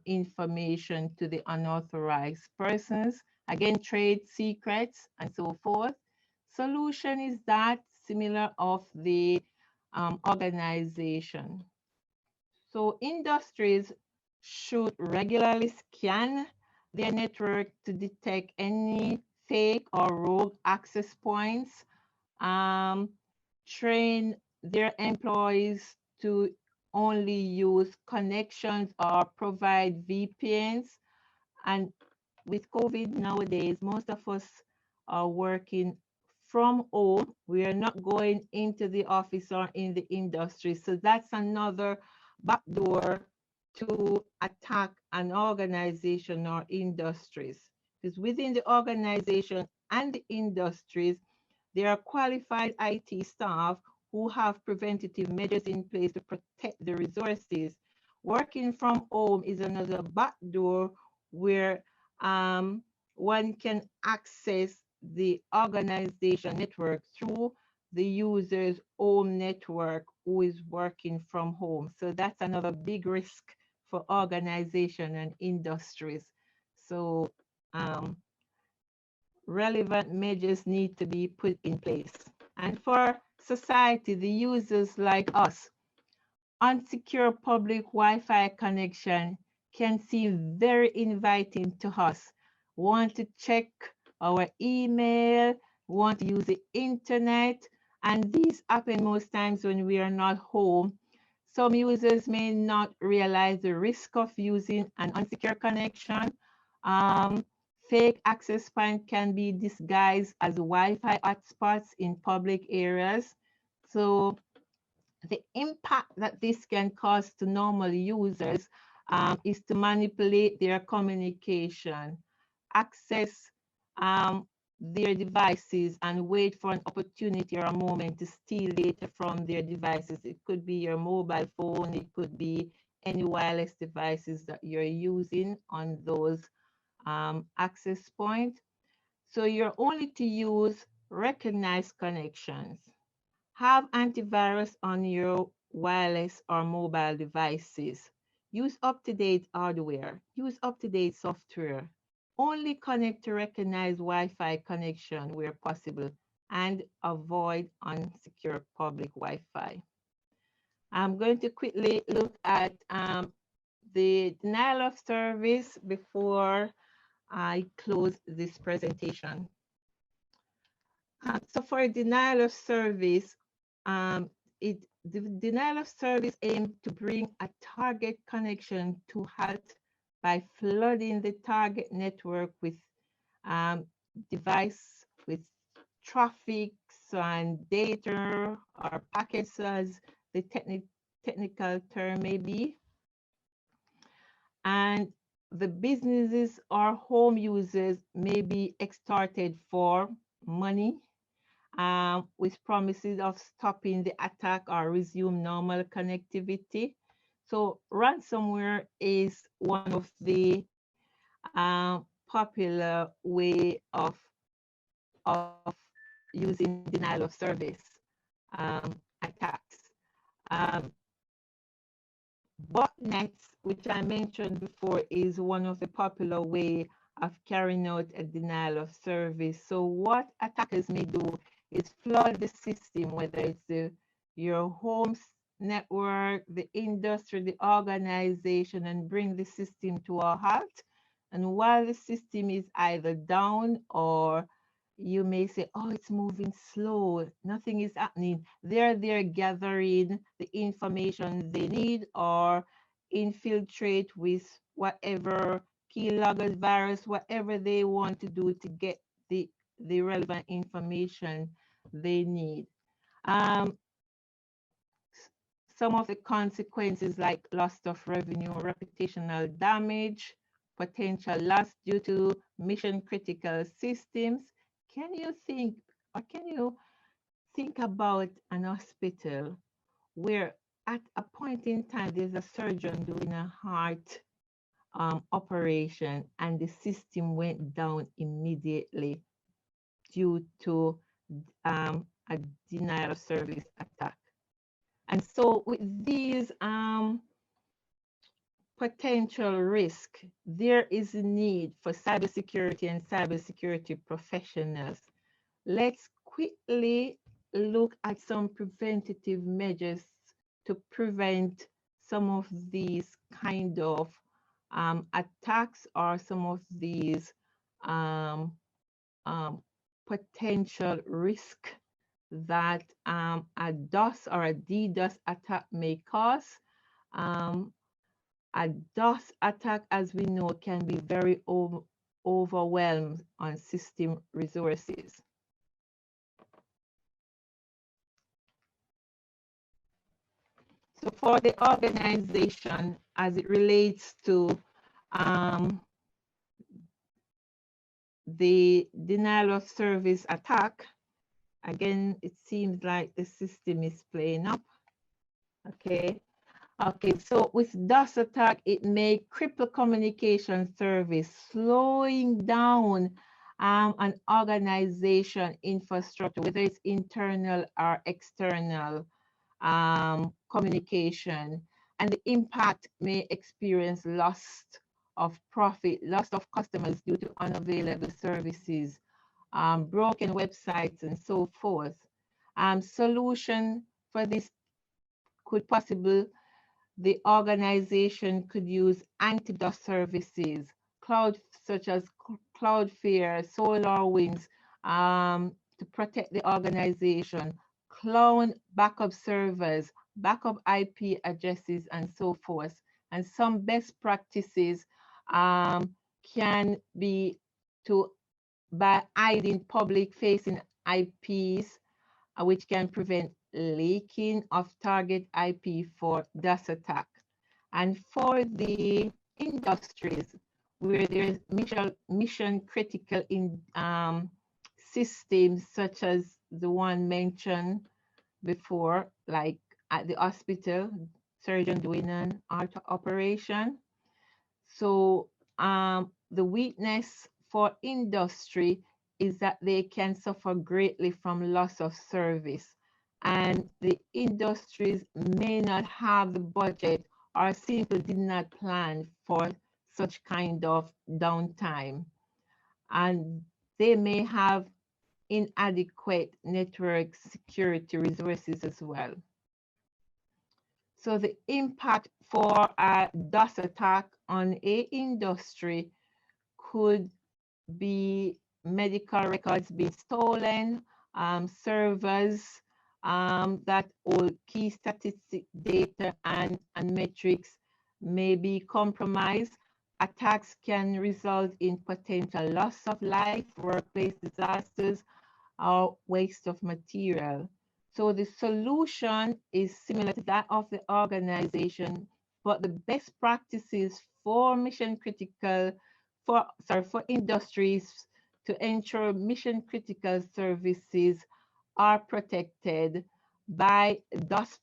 information to the unauthorized persons. Again, trade secrets and so forth. Solution is that similar of the organization. So industries should regularly scan their network to detect any fake or rogue access points, train their employees to only use connections or provide VPNs. And with COVID nowadays, most of us are working from home. We are not going into the office or in the industry. So that's another backdoor to attack an organization or industries. Because within the organization and the industries, there are qualified IT staff who have preventative measures in place to protect the resources. Working from home is another backdoor where one can access the organization network through the user's home network who is working from home. So that's another big risk for organization and industries. So relevant measures need to be put in place. And for society, the users like us, unsecure public Wi-Fi connection can seem very inviting to us. Want to check our email, want to use the internet, and these happen most times when we are not home. Some users may not realize the risk of using an unsecure connection. Fake access point can be disguised as Wi-Fi hotspots in public areas. So the impact that this can cause to normal users is to manipulate their communication, access their devices, and wait for an opportunity or a moment to steal data from their devices. It could be your mobile phone, it could be any wireless devices that you're using on those access points. So you're only to use recognized connections. Have antivirus on your wireless or mobile devices. Use up-to-date hardware. Use up-to-date software. Only connect to recognized Wi-Fi connection where possible and avoid unsecure public Wi-Fi. I'm going to quickly look at the denial of service before I close this presentation. So for denial of service, the denial of service aims to bring a target connection to halt by flooding the target network with device with traffic and data or packets, as the technical term may be. And the businesses or home users may be extorted for money, with promises of stopping the attack or resume normal connectivity. So ransomware is one of the popular way of using denial of service attacks. Botnets, which I mentioned before, is one of the popular way of carrying out a denial of service. So what attackers may do is flood the system, whether it's your home network, the industry, the organization, and bring the system to a halt. And while the system is either down, or you may say, oh, it's moving slow, nothing is happening, they're there gathering the information they need or infiltrate with whatever keylogger virus, whatever they want to do to get the relevant information they need. Some of the consequences like loss of revenue, reputational damage, potential loss due to mission critical systems. Can you think, or can you think about an hospital where at a point in time there's a surgeon doing a heart operation and the system went down immediately due to a denial of service attack? And so with these potential risk, there is a need for cybersecurity and cybersecurity professionals. Let's quickly look at some preventative measures to prevent some of these kind of attacks or some of these potential risk that a DOS or a DDoS attack may cause. A DOS attack, as we know, can be very overwhelmed on system resources. So for the organization, as it relates to the denial of service attack, again, it seems like the system is playing up. Okay. Okay, so with DOS attack, it may cripple communication service, slowing down an organization infrastructure, whether it's internal or external communication. And the impact may experience loss of profit, loss of customers due to unavailable services, broken websites, and so forth. Solution for this could possibly, the organization could use anti-DOS services, cloud such as Cloudflare, SolarWinds, to protect the organization, clone backup servers, backup IP addresses, and so forth. And some best practices can be by hiding public-facing IPs, which can prevent leaking of target IP for DOS attack. And for the industries where there's mission critical in systems such as the one mentioned before, like at the hospital, surgeon doing an heart operation. So the weakness for industry is that they can suffer greatly from loss of service, and the industries may not have the budget or simply did not plan for such kind of downtime, and they may have inadequate network security resources as well. So the impact for a DOS attack on a industry could be medical records being stolen, servers that hold key statistic data and metrics may be compromised. Attacks can result in potential loss of life, workplace disasters, or waste of material. So the solution is similar to that of the organization, but the best practices for mission critical, for industries to ensure mission critical services are protected by DOS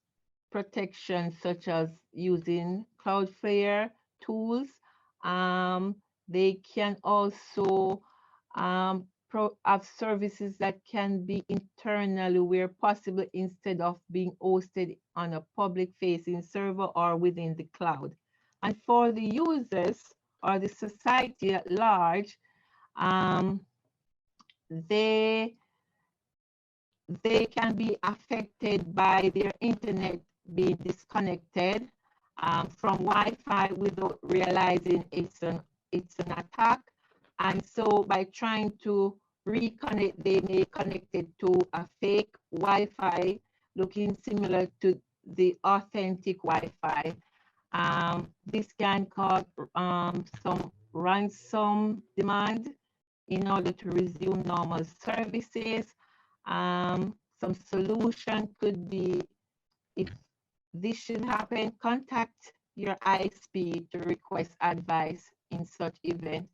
protection, such as using Cloudflare tools. They can also have services that can be internally where possible, instead of being hosted on a public facing server or within the cloud. And for the users or the society at large, they can be affected by their internet being disconnected from Wi-Fi without realizing it's an attack. And so by trying to reconnect, they may connect it to a fake Wi-Fi looking similar to the authentic Wi-Fi. This can cause some ransom demand in order to resume normal services. Some solution could be, if this should happen, contact your ISP to request advice in such event.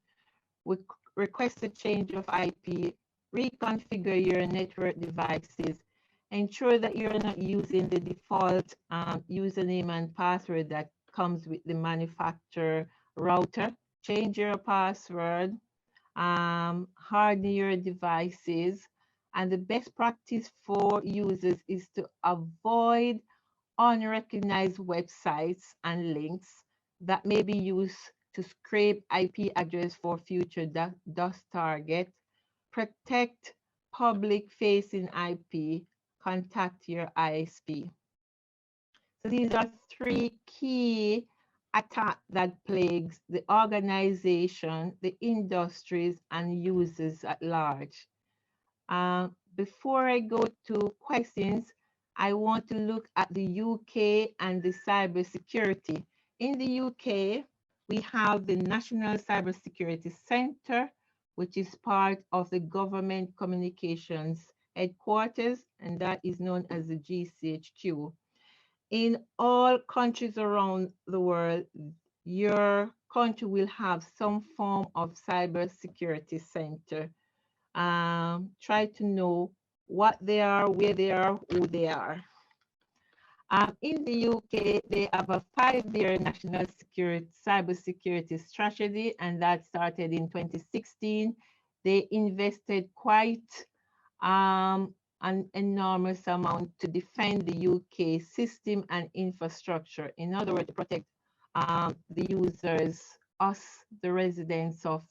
Request a change of IP, reconfigure your network devices, ensure that you're not using the default username and password that comes with the manufacturer router. Change your password, harden your devices, and the best practice for users is to avoid unrecognized websites and links that may be used to scrape IP address for future DOS target. Protect public-facing IP. Contact your ISP. So these are three key attacks that plagues the organization, the industries, and users at large. Before I go to questions, I want to look at the UK and the cybersecurity. In the UK, we have the National Cybersecurity Centre, which is part of the Government Communications Headquarters, and that is known as the GCHQ. In all countries around the world, your country will have some form of cybersecurity center. Try to know what they are, where they are, who they are. In the UK, they have a 5-year national cybersecurity strategy, and that started in 2016. They invested quite an enormous amount to defend the UK system and infrastructure. In other words, to protect the users, us, the residents of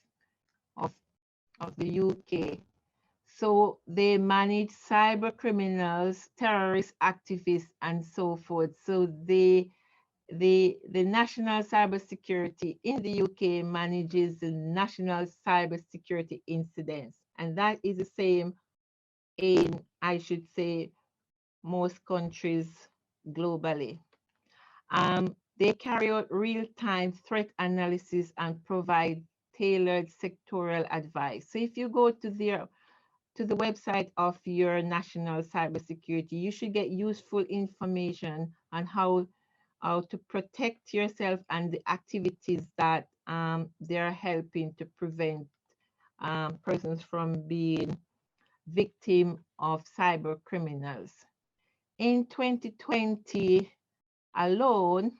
the UK. So they manage cyber criminals, terrorist activists, and so forth. So the National Cybersecurity in the UK manages the national cybersecurity incidents. And that is the same in, I should say, most countries globally. They carry out real-time threat analysis and provide tailored sectoral advice. So if you go to the website of your national cybersecurity, you should get useful information on how to protect yourself and the activities that they're helping to prevent persons from being victim of cyber criminals. In 2020 alone,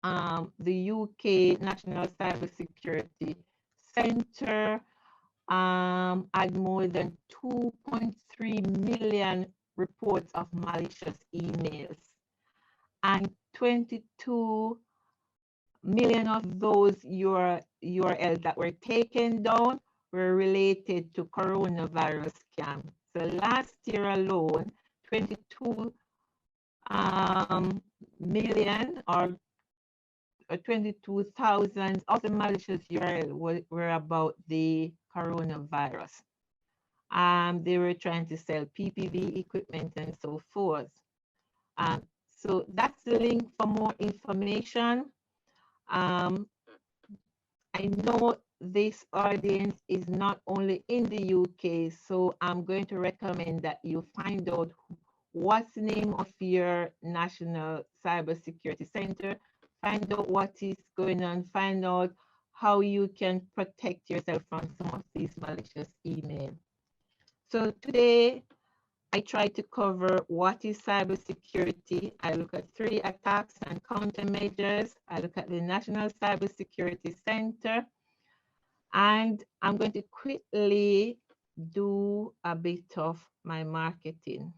the UK National Cybersecurity Centre had more than 2.3 million reports of malicious emails, and 22 million of those URLs that were taken down were related to coronavirus scam. So last year alone, 22 million or 22,000 of the malicious URL were about the coronavirus. They were trying to sell PPV equipment and so forth. So that's the link for more information. I know this audience is not only in the UK, so I'm going to recommend that you find out what's the name of your National Cybersecurity Center, find out what is going on, find out how you can protect yourself from some of these malicious emails. So today, I try to cover what is cybersecurity. I look at 3 attacks and countermeasures. I look at the National Cybersecurity Center. And I'm going to quickly do a bit of my marketing.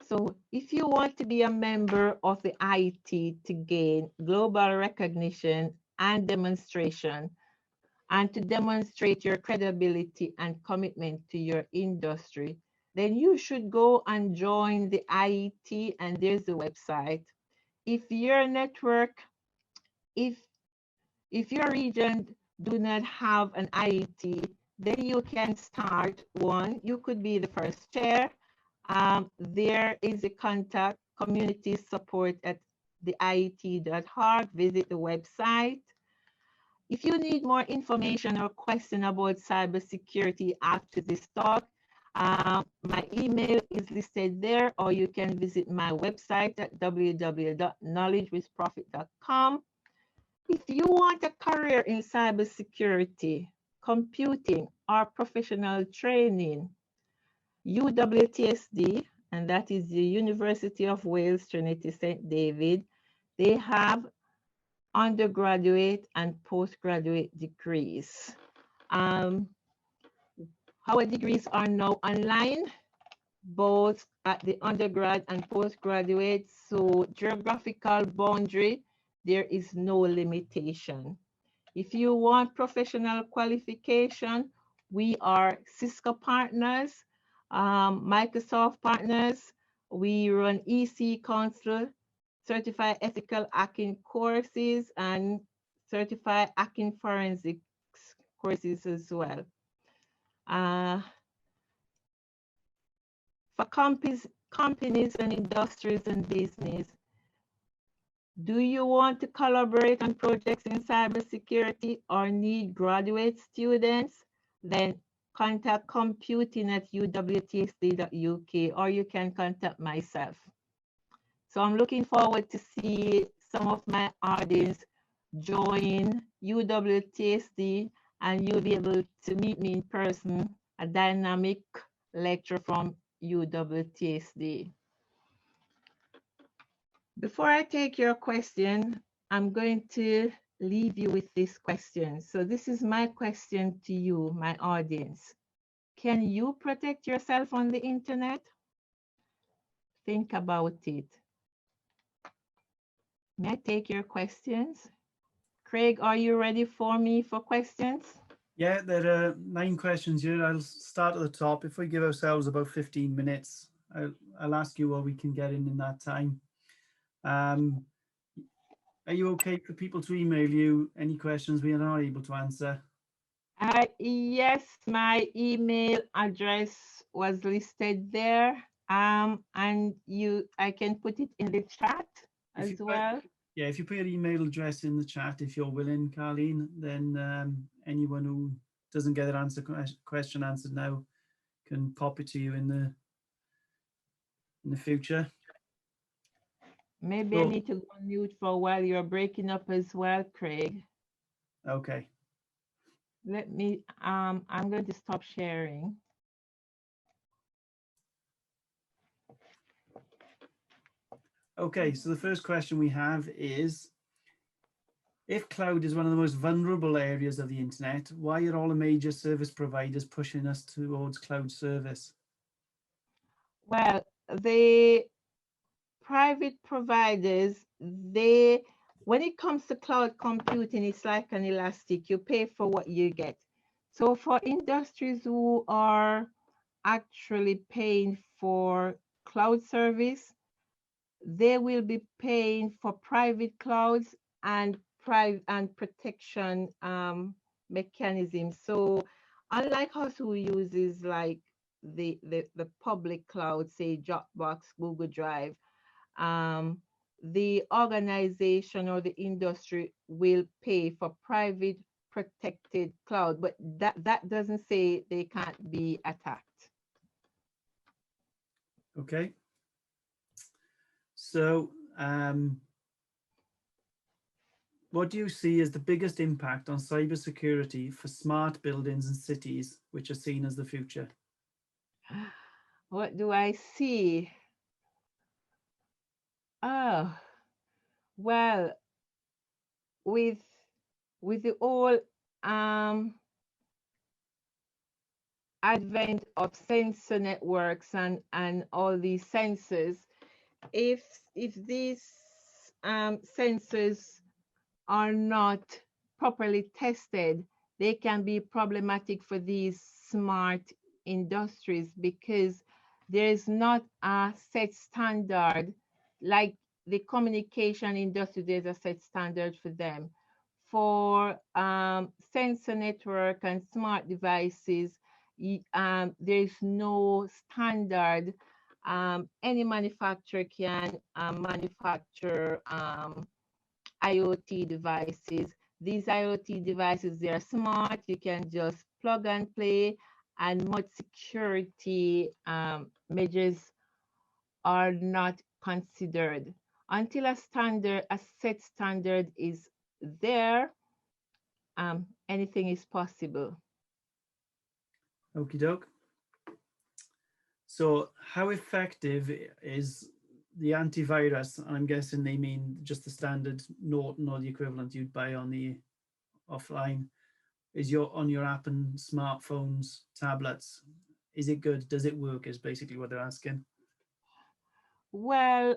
So if you want to be a member of the IET to gain global recognition and demonstration, and to demonstrate your credibility and commitment to your industry, then you should go and join the IET, and there's the website. If your network, if your region do not have an IET, then you can start one. You could be the first chair. There is a contact community support at the IET.org. Visit the website. If you need more information or question about cybersecurity after this talk, my email is listed there, or you can visit my website at www.knowledgewithprofit.com. If you want a career in cybersecurity, computing, or professional training, UWTSD, and that is the University of Wales, Trinity St. David, they have undergraduate and postgraduate degrees. Our degrees are now online, both at the undergrad and postgraduate, so geographical boundary, there is no limitation. If you want professional qualification, we are Cisco partners, Microsoft partners. We run EC Council, certified ethical hacking courses, and certified hacking forensics courses as well. For companies and industries and business, do you want to collaborate on projects in cybersecurity or need graduate students? Then contact computing@uwtsd.uk, or you can contact myself. So I'm looking forward to see some of my audience join UWTSD, and you'll be able to meet me in person, a dynamic lecture from UWTSD. Before I take your question, I'm going to leave you with this question. So this is my question to you, my audience. Can you protect yourself on the internet? Think about it. May I take your questions? Craig, are you ready for me for questions? Yeah, there are 9 questions here. I'll start at the top. If we give ourselves about 15 minutes, I'll ask you what we can get in that time. Are you okay for people to email you any questions we are not able to answer? Yes, my email address was listed there. And I can put it in the chat as well. Yeah, if you put your email address in the chat, if you're willing, Carlene, then anyone who doesn't get their question answered now can pop it to you in the future. Maybe I need to go on mute for a while. You're breaking up as well, Craig. Okay. Let me, I'm going to stop sharing. Okay, so the first question we have is, if cloud is one of the most vulnerable areas of the internet, why are all the major service providers pushing us towards cloud service? Well, the private providers, when it comes to cloud computing, it's like an elastic. You pay for what you get. So for industries who are actually paying for cloud service, they will be paying for private clouds and protection mechanisms. So unlike us who uses like the public cloud, say Dropbox, Google Drive, the organization or the industry will pay for private protected cloud, but that doesn't say they can't be attacked. Okay. So what do you see as the biggest impact on cybersecurity for smart buildings and cities, which are seen as the future? What do I see? Oh, well, with the whole advent of sensor networks and all these sensors, if these sensors are not properly tested, they can be problematic for these smart industries, because there is not a set standard like the communication industry. There's a set standard for them. For sensor network and smart devices, there's no standard. Any manufacturer can manufacture IoT devices. These IoT devices, they are smart. You can just plug and play, and much security measures are not considered. Until a standard, a set standard is there, anything is possible. Okie doke. So how effective is the antivirus? And I'm guessing they mean just the standard Norton or the equivalent you'd buy on the offline. Is on your app and smartphones, tablets? Is it good? Does it work? Is basically what they're asking. Well,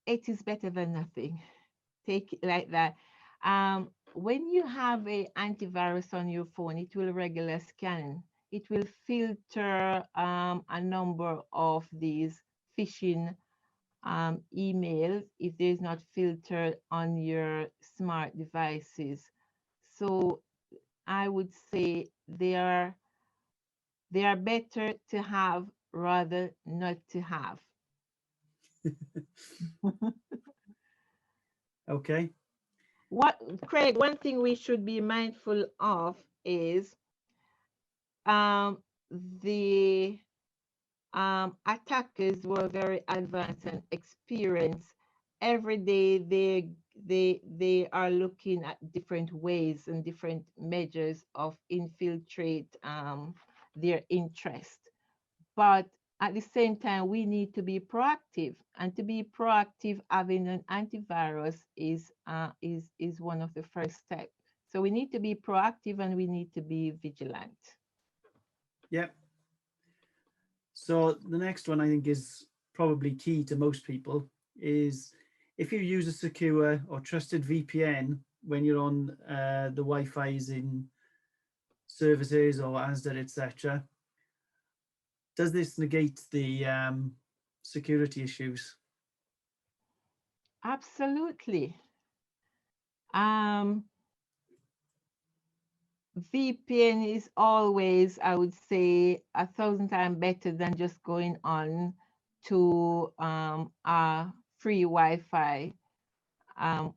it is better than nothing. Take it like that. When you have a antivirus on your phone, it will regular scan. It will filter a number of these phishing emails if there's not filtered on your smart devices. So I would say they are better to have rather not to have. Okay. What, Craig, one thing we should be mindful of is the attackers were very advanced and experienced. Every day they are looking at different ways and different measures of infiltrate their interest. But at the same time, we need to be proactive, and to be proactive, having an antivirus is one of the first steps. So we need to be proactive and we need to be vigilant. Yep. So the next one I think is probably key to most people is if you use a secure or trusted VPN when you're on the Wi-Fi's in services or ASDA, etc. Does this negate the security issues? Absolutely. VPN is always, I would say, 1,000 times better than just going on to a free Wi-Fi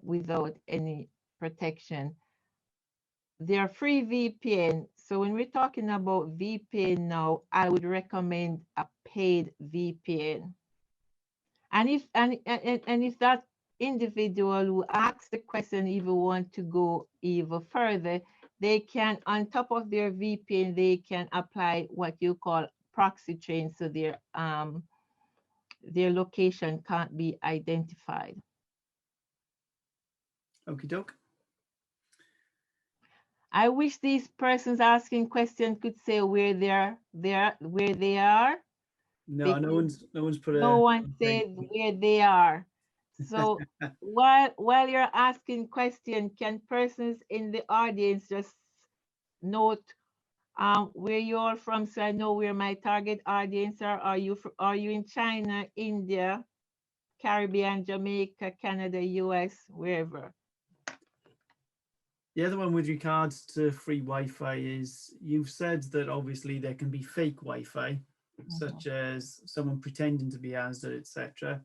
without any protection. There are free VPN. So when we're talking about VPN now, I would recommend a paid VPN. And if that individual who asks the question even want to go even further, they can, on top of their VPN, they can apply what you call proxy chain, so their location can't be identified. Okie doke. I wish these persons asking questions could say where where they are. No, no one's put no a. one said where they are. So while you're asking questions, can persons in the audience just note where you're from, so I know where my target audience are? Are you in China, India, Caribbean, Jamaica, Canada, US, wherever? The other one with regards to free Wi-Fi is you've said that obviously there can be fake Wi-Fi, such as someone pretending to be ASDA, etc.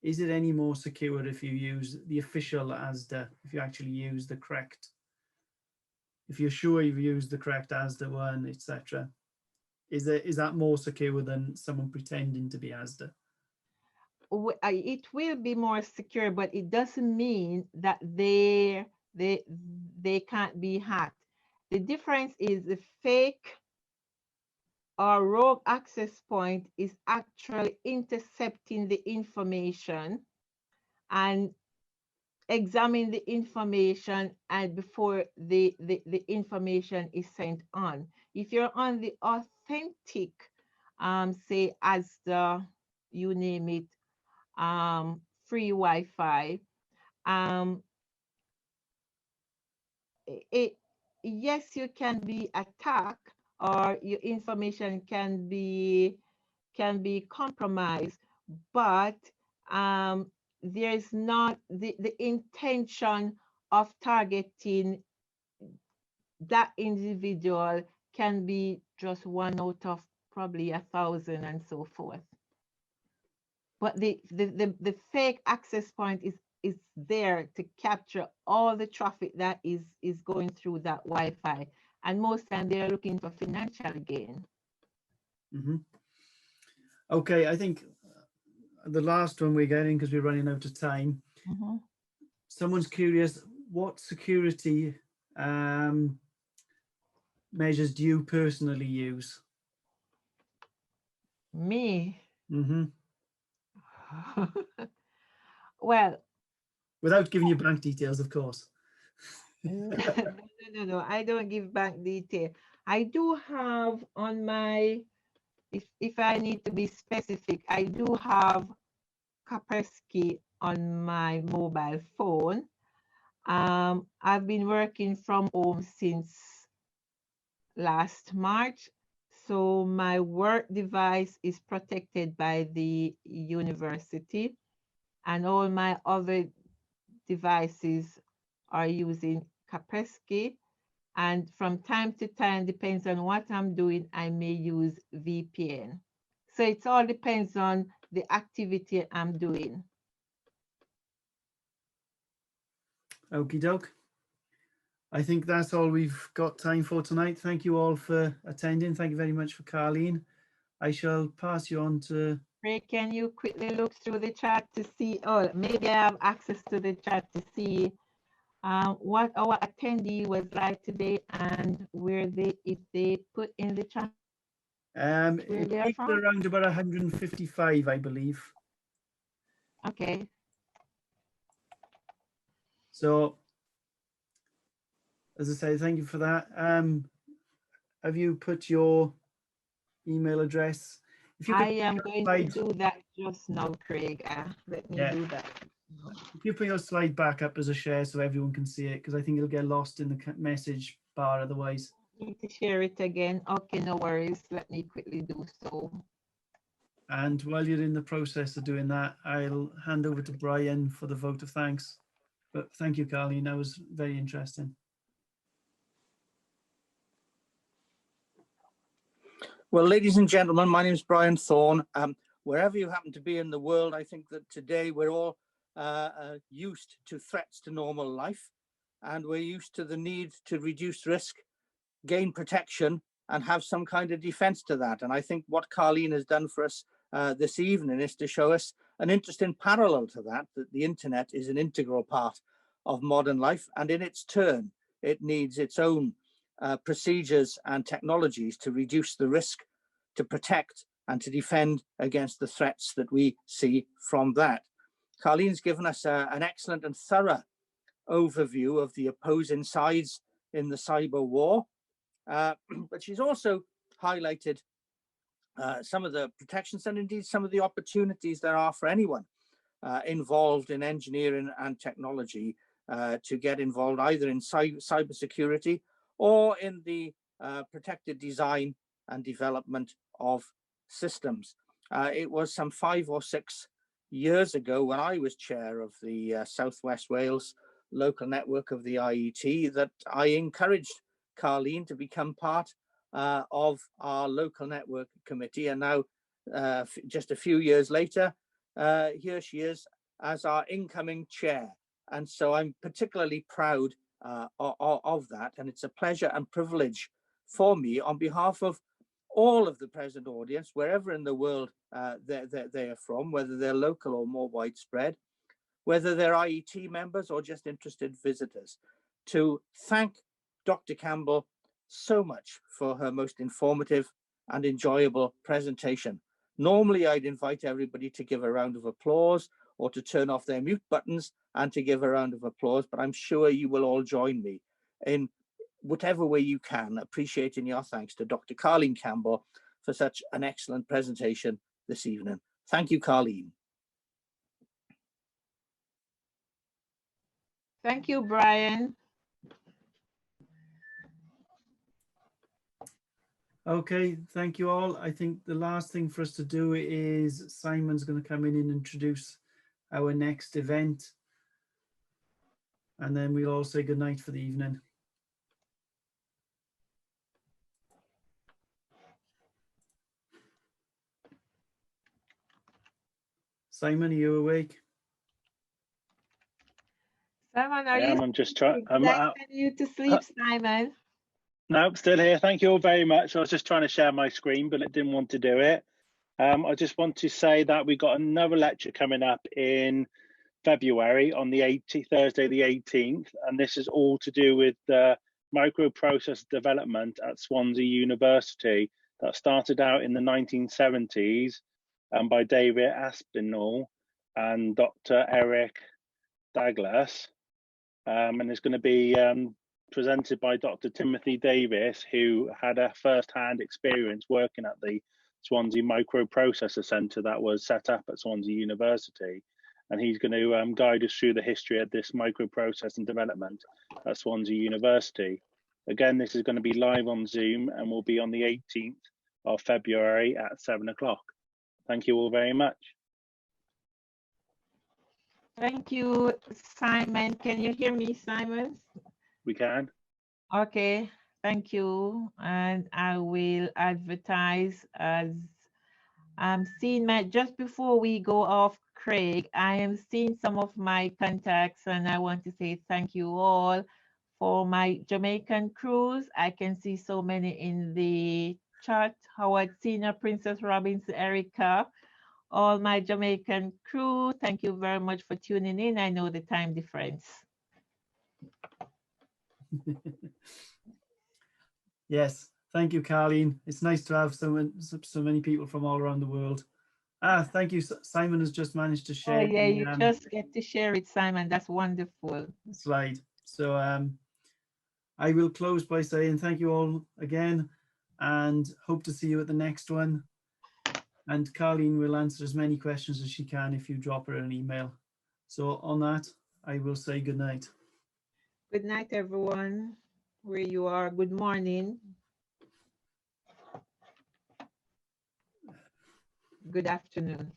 Is it any more secure if you use the official ASDA, if you actually use the correct, if you're sure you've used the correct ASDA one, etc.? Is that more secure than someone pretending to be ASDA? It will be more secure, but it doesn't mean that they can't be hacked. The difference is the fake or rogue access point is actually intercepting the information and examine the information, and before the information is sent on. If you're on the authentic, say as the, you name it, free Wi-Fi, yes, you can be attacked. or your information can be compromised, but there is not the intention of targeting that individual can be just one out of probably 1,000 and so forth. But the fake access point is there to capture all the traffic that is going through that Wi-Fi. And most time they're looking for financial gain. Mm-hmm. Okay, I think the last one we're getting, because we're running out of time. Mm-hmm. Someone's curious, what security measures do you personally use? Me? Mm-hmm. Well, Without giving you bank details, of course. no, I don't give bank detail. I do have on my, if I need to be specific, I do have Kaspersky on my mobile phone. I've been working from home since last March, so my work device is protected by the university, and all my other devices are using Kaspersky. And from time to time, depends on what I'm doing, I may use VPN. So it all depends on the activity I'm doing. Okie doke. I think that's all we've got time for tonight. Thank you all for attending. Thank you very much for Carlene. I shall pass you on to... Ray, can you quickly look through the chat to see, oh, maybe I have access to the chat to see what our attendee was like today and where they, if they put in the chat where they're people from? around about 155, I believe. Okay. So, as I say, thank you for that. Have you put your email address? If you could, I am going to do that just now, Craig. Let me do that. If you put your slide back up as a share so everyone can see it, because I think it'll get lost in the message bar otherwise. Need to share it again. Okay, no worries. Let me quickly do so. And while you're in the process of doing that, I'll hand over to Brian for the vote of thanks. But thank you, Carlene. That was very interesting. Well, ladies and gentlemen, my name is Brian Thorne. Wherever you happen to be in the world, I think that today we're all used to threats to normal life, and we're used to the need to reduce risk, gain protection, and have some kind of defense to that. And I think what Carlene has done for us this evening is to show us an interesting parallel to that, that the internet is an integral part of modern life, and in its turn, it needs its own procedures and technologies to reduce the risk, to protect and to defend against the threats that we see from that. Carlene's given us an excellent and thorough overview of the opposing sides in the cyber war, but she's also highlighted some of the protections and indeed some of the opportunities there are for anyone involved in engineering and technology to get involved either in cybersecurity or in the protected design and development of systems. It was some 5 or 6 years ago when I was chair of the Southwest Wales local network of the IET that I encouraged Carlene to become part of our local network committee. And now, just a few years later, here she is as our incoming chair. And so I'm particularly proud of that. And it's a pleasure and privilege for me on behalf of all of the present audience, wherever in the world they are from, whether they're local or more widespread, whether they're IET members or just interested visitors, to thank Dr. Campbell so much for her most informative and enjoyable presentation. Normally, I'd invite everybody to give a round of applause or to turn off their mute buttons and to give a round of applause, but I'm sure you will all join me in whatever way you can, appreciating your thanks to Dr. Carlene Campbell for such an excellent presentation this evening. Thank you, Carlene. Thank you, Brian. Okay, thank you all. I think the last thing for us to do is Simon's going to come in and introduce our next event. And then we'll all say goodnight for the evening. Simon, are you awake? Simon, are I am. you? I'm just trying. Did I send you to sleep, Simon? No, still here. Thank you all very much. I was just trying to share my screen, but it didn't want to do it. I just want to say that we got another lecture coming up in February on the 18th, Thursday the 18th, and this is all to do with the microprocessor development at Swansea University that started out in the 1970s by David Aspinall and Dr. Eric Douglas, and it's going to be presented by Dr. Timothy Davis, who had a first-hand experience working at the Swansea Microprocessor Centre that was set up at Swansea University. And he's going to guide us through the history of this microprocessing development at Swansea University. Again, this is going to be live on Zoom and will be on the 18th of February at 7 o'clock. Thank you all very much. Thank you, Simon. Can you hear me, Simon? We can. Okay, thank you. And I will advertise as I'm seeing just before we go off, Craig, I am seeing some of my contacts and I want to say thank you all for my Jamaican cruise. I can see so many in the chat. Howard Senior, Princess Robbins, Erica, all my Jamaican crew. Thank you very much for tuning in. I know the time difference. Yes, thank you, Carlene. It's nice to have so many people from all around the world. Thank you. Simon has just managed to share. Oh yeah, the, you just get to share it, Simon. That's wonderful. Slide. So I will close by saying thank you all again and hope to see you at the next one. And Carlene will answer as many questions as she can if you drop her an email. So on that, I will say good night. Good night, everyone, where you are. Good morning. Good afternoon.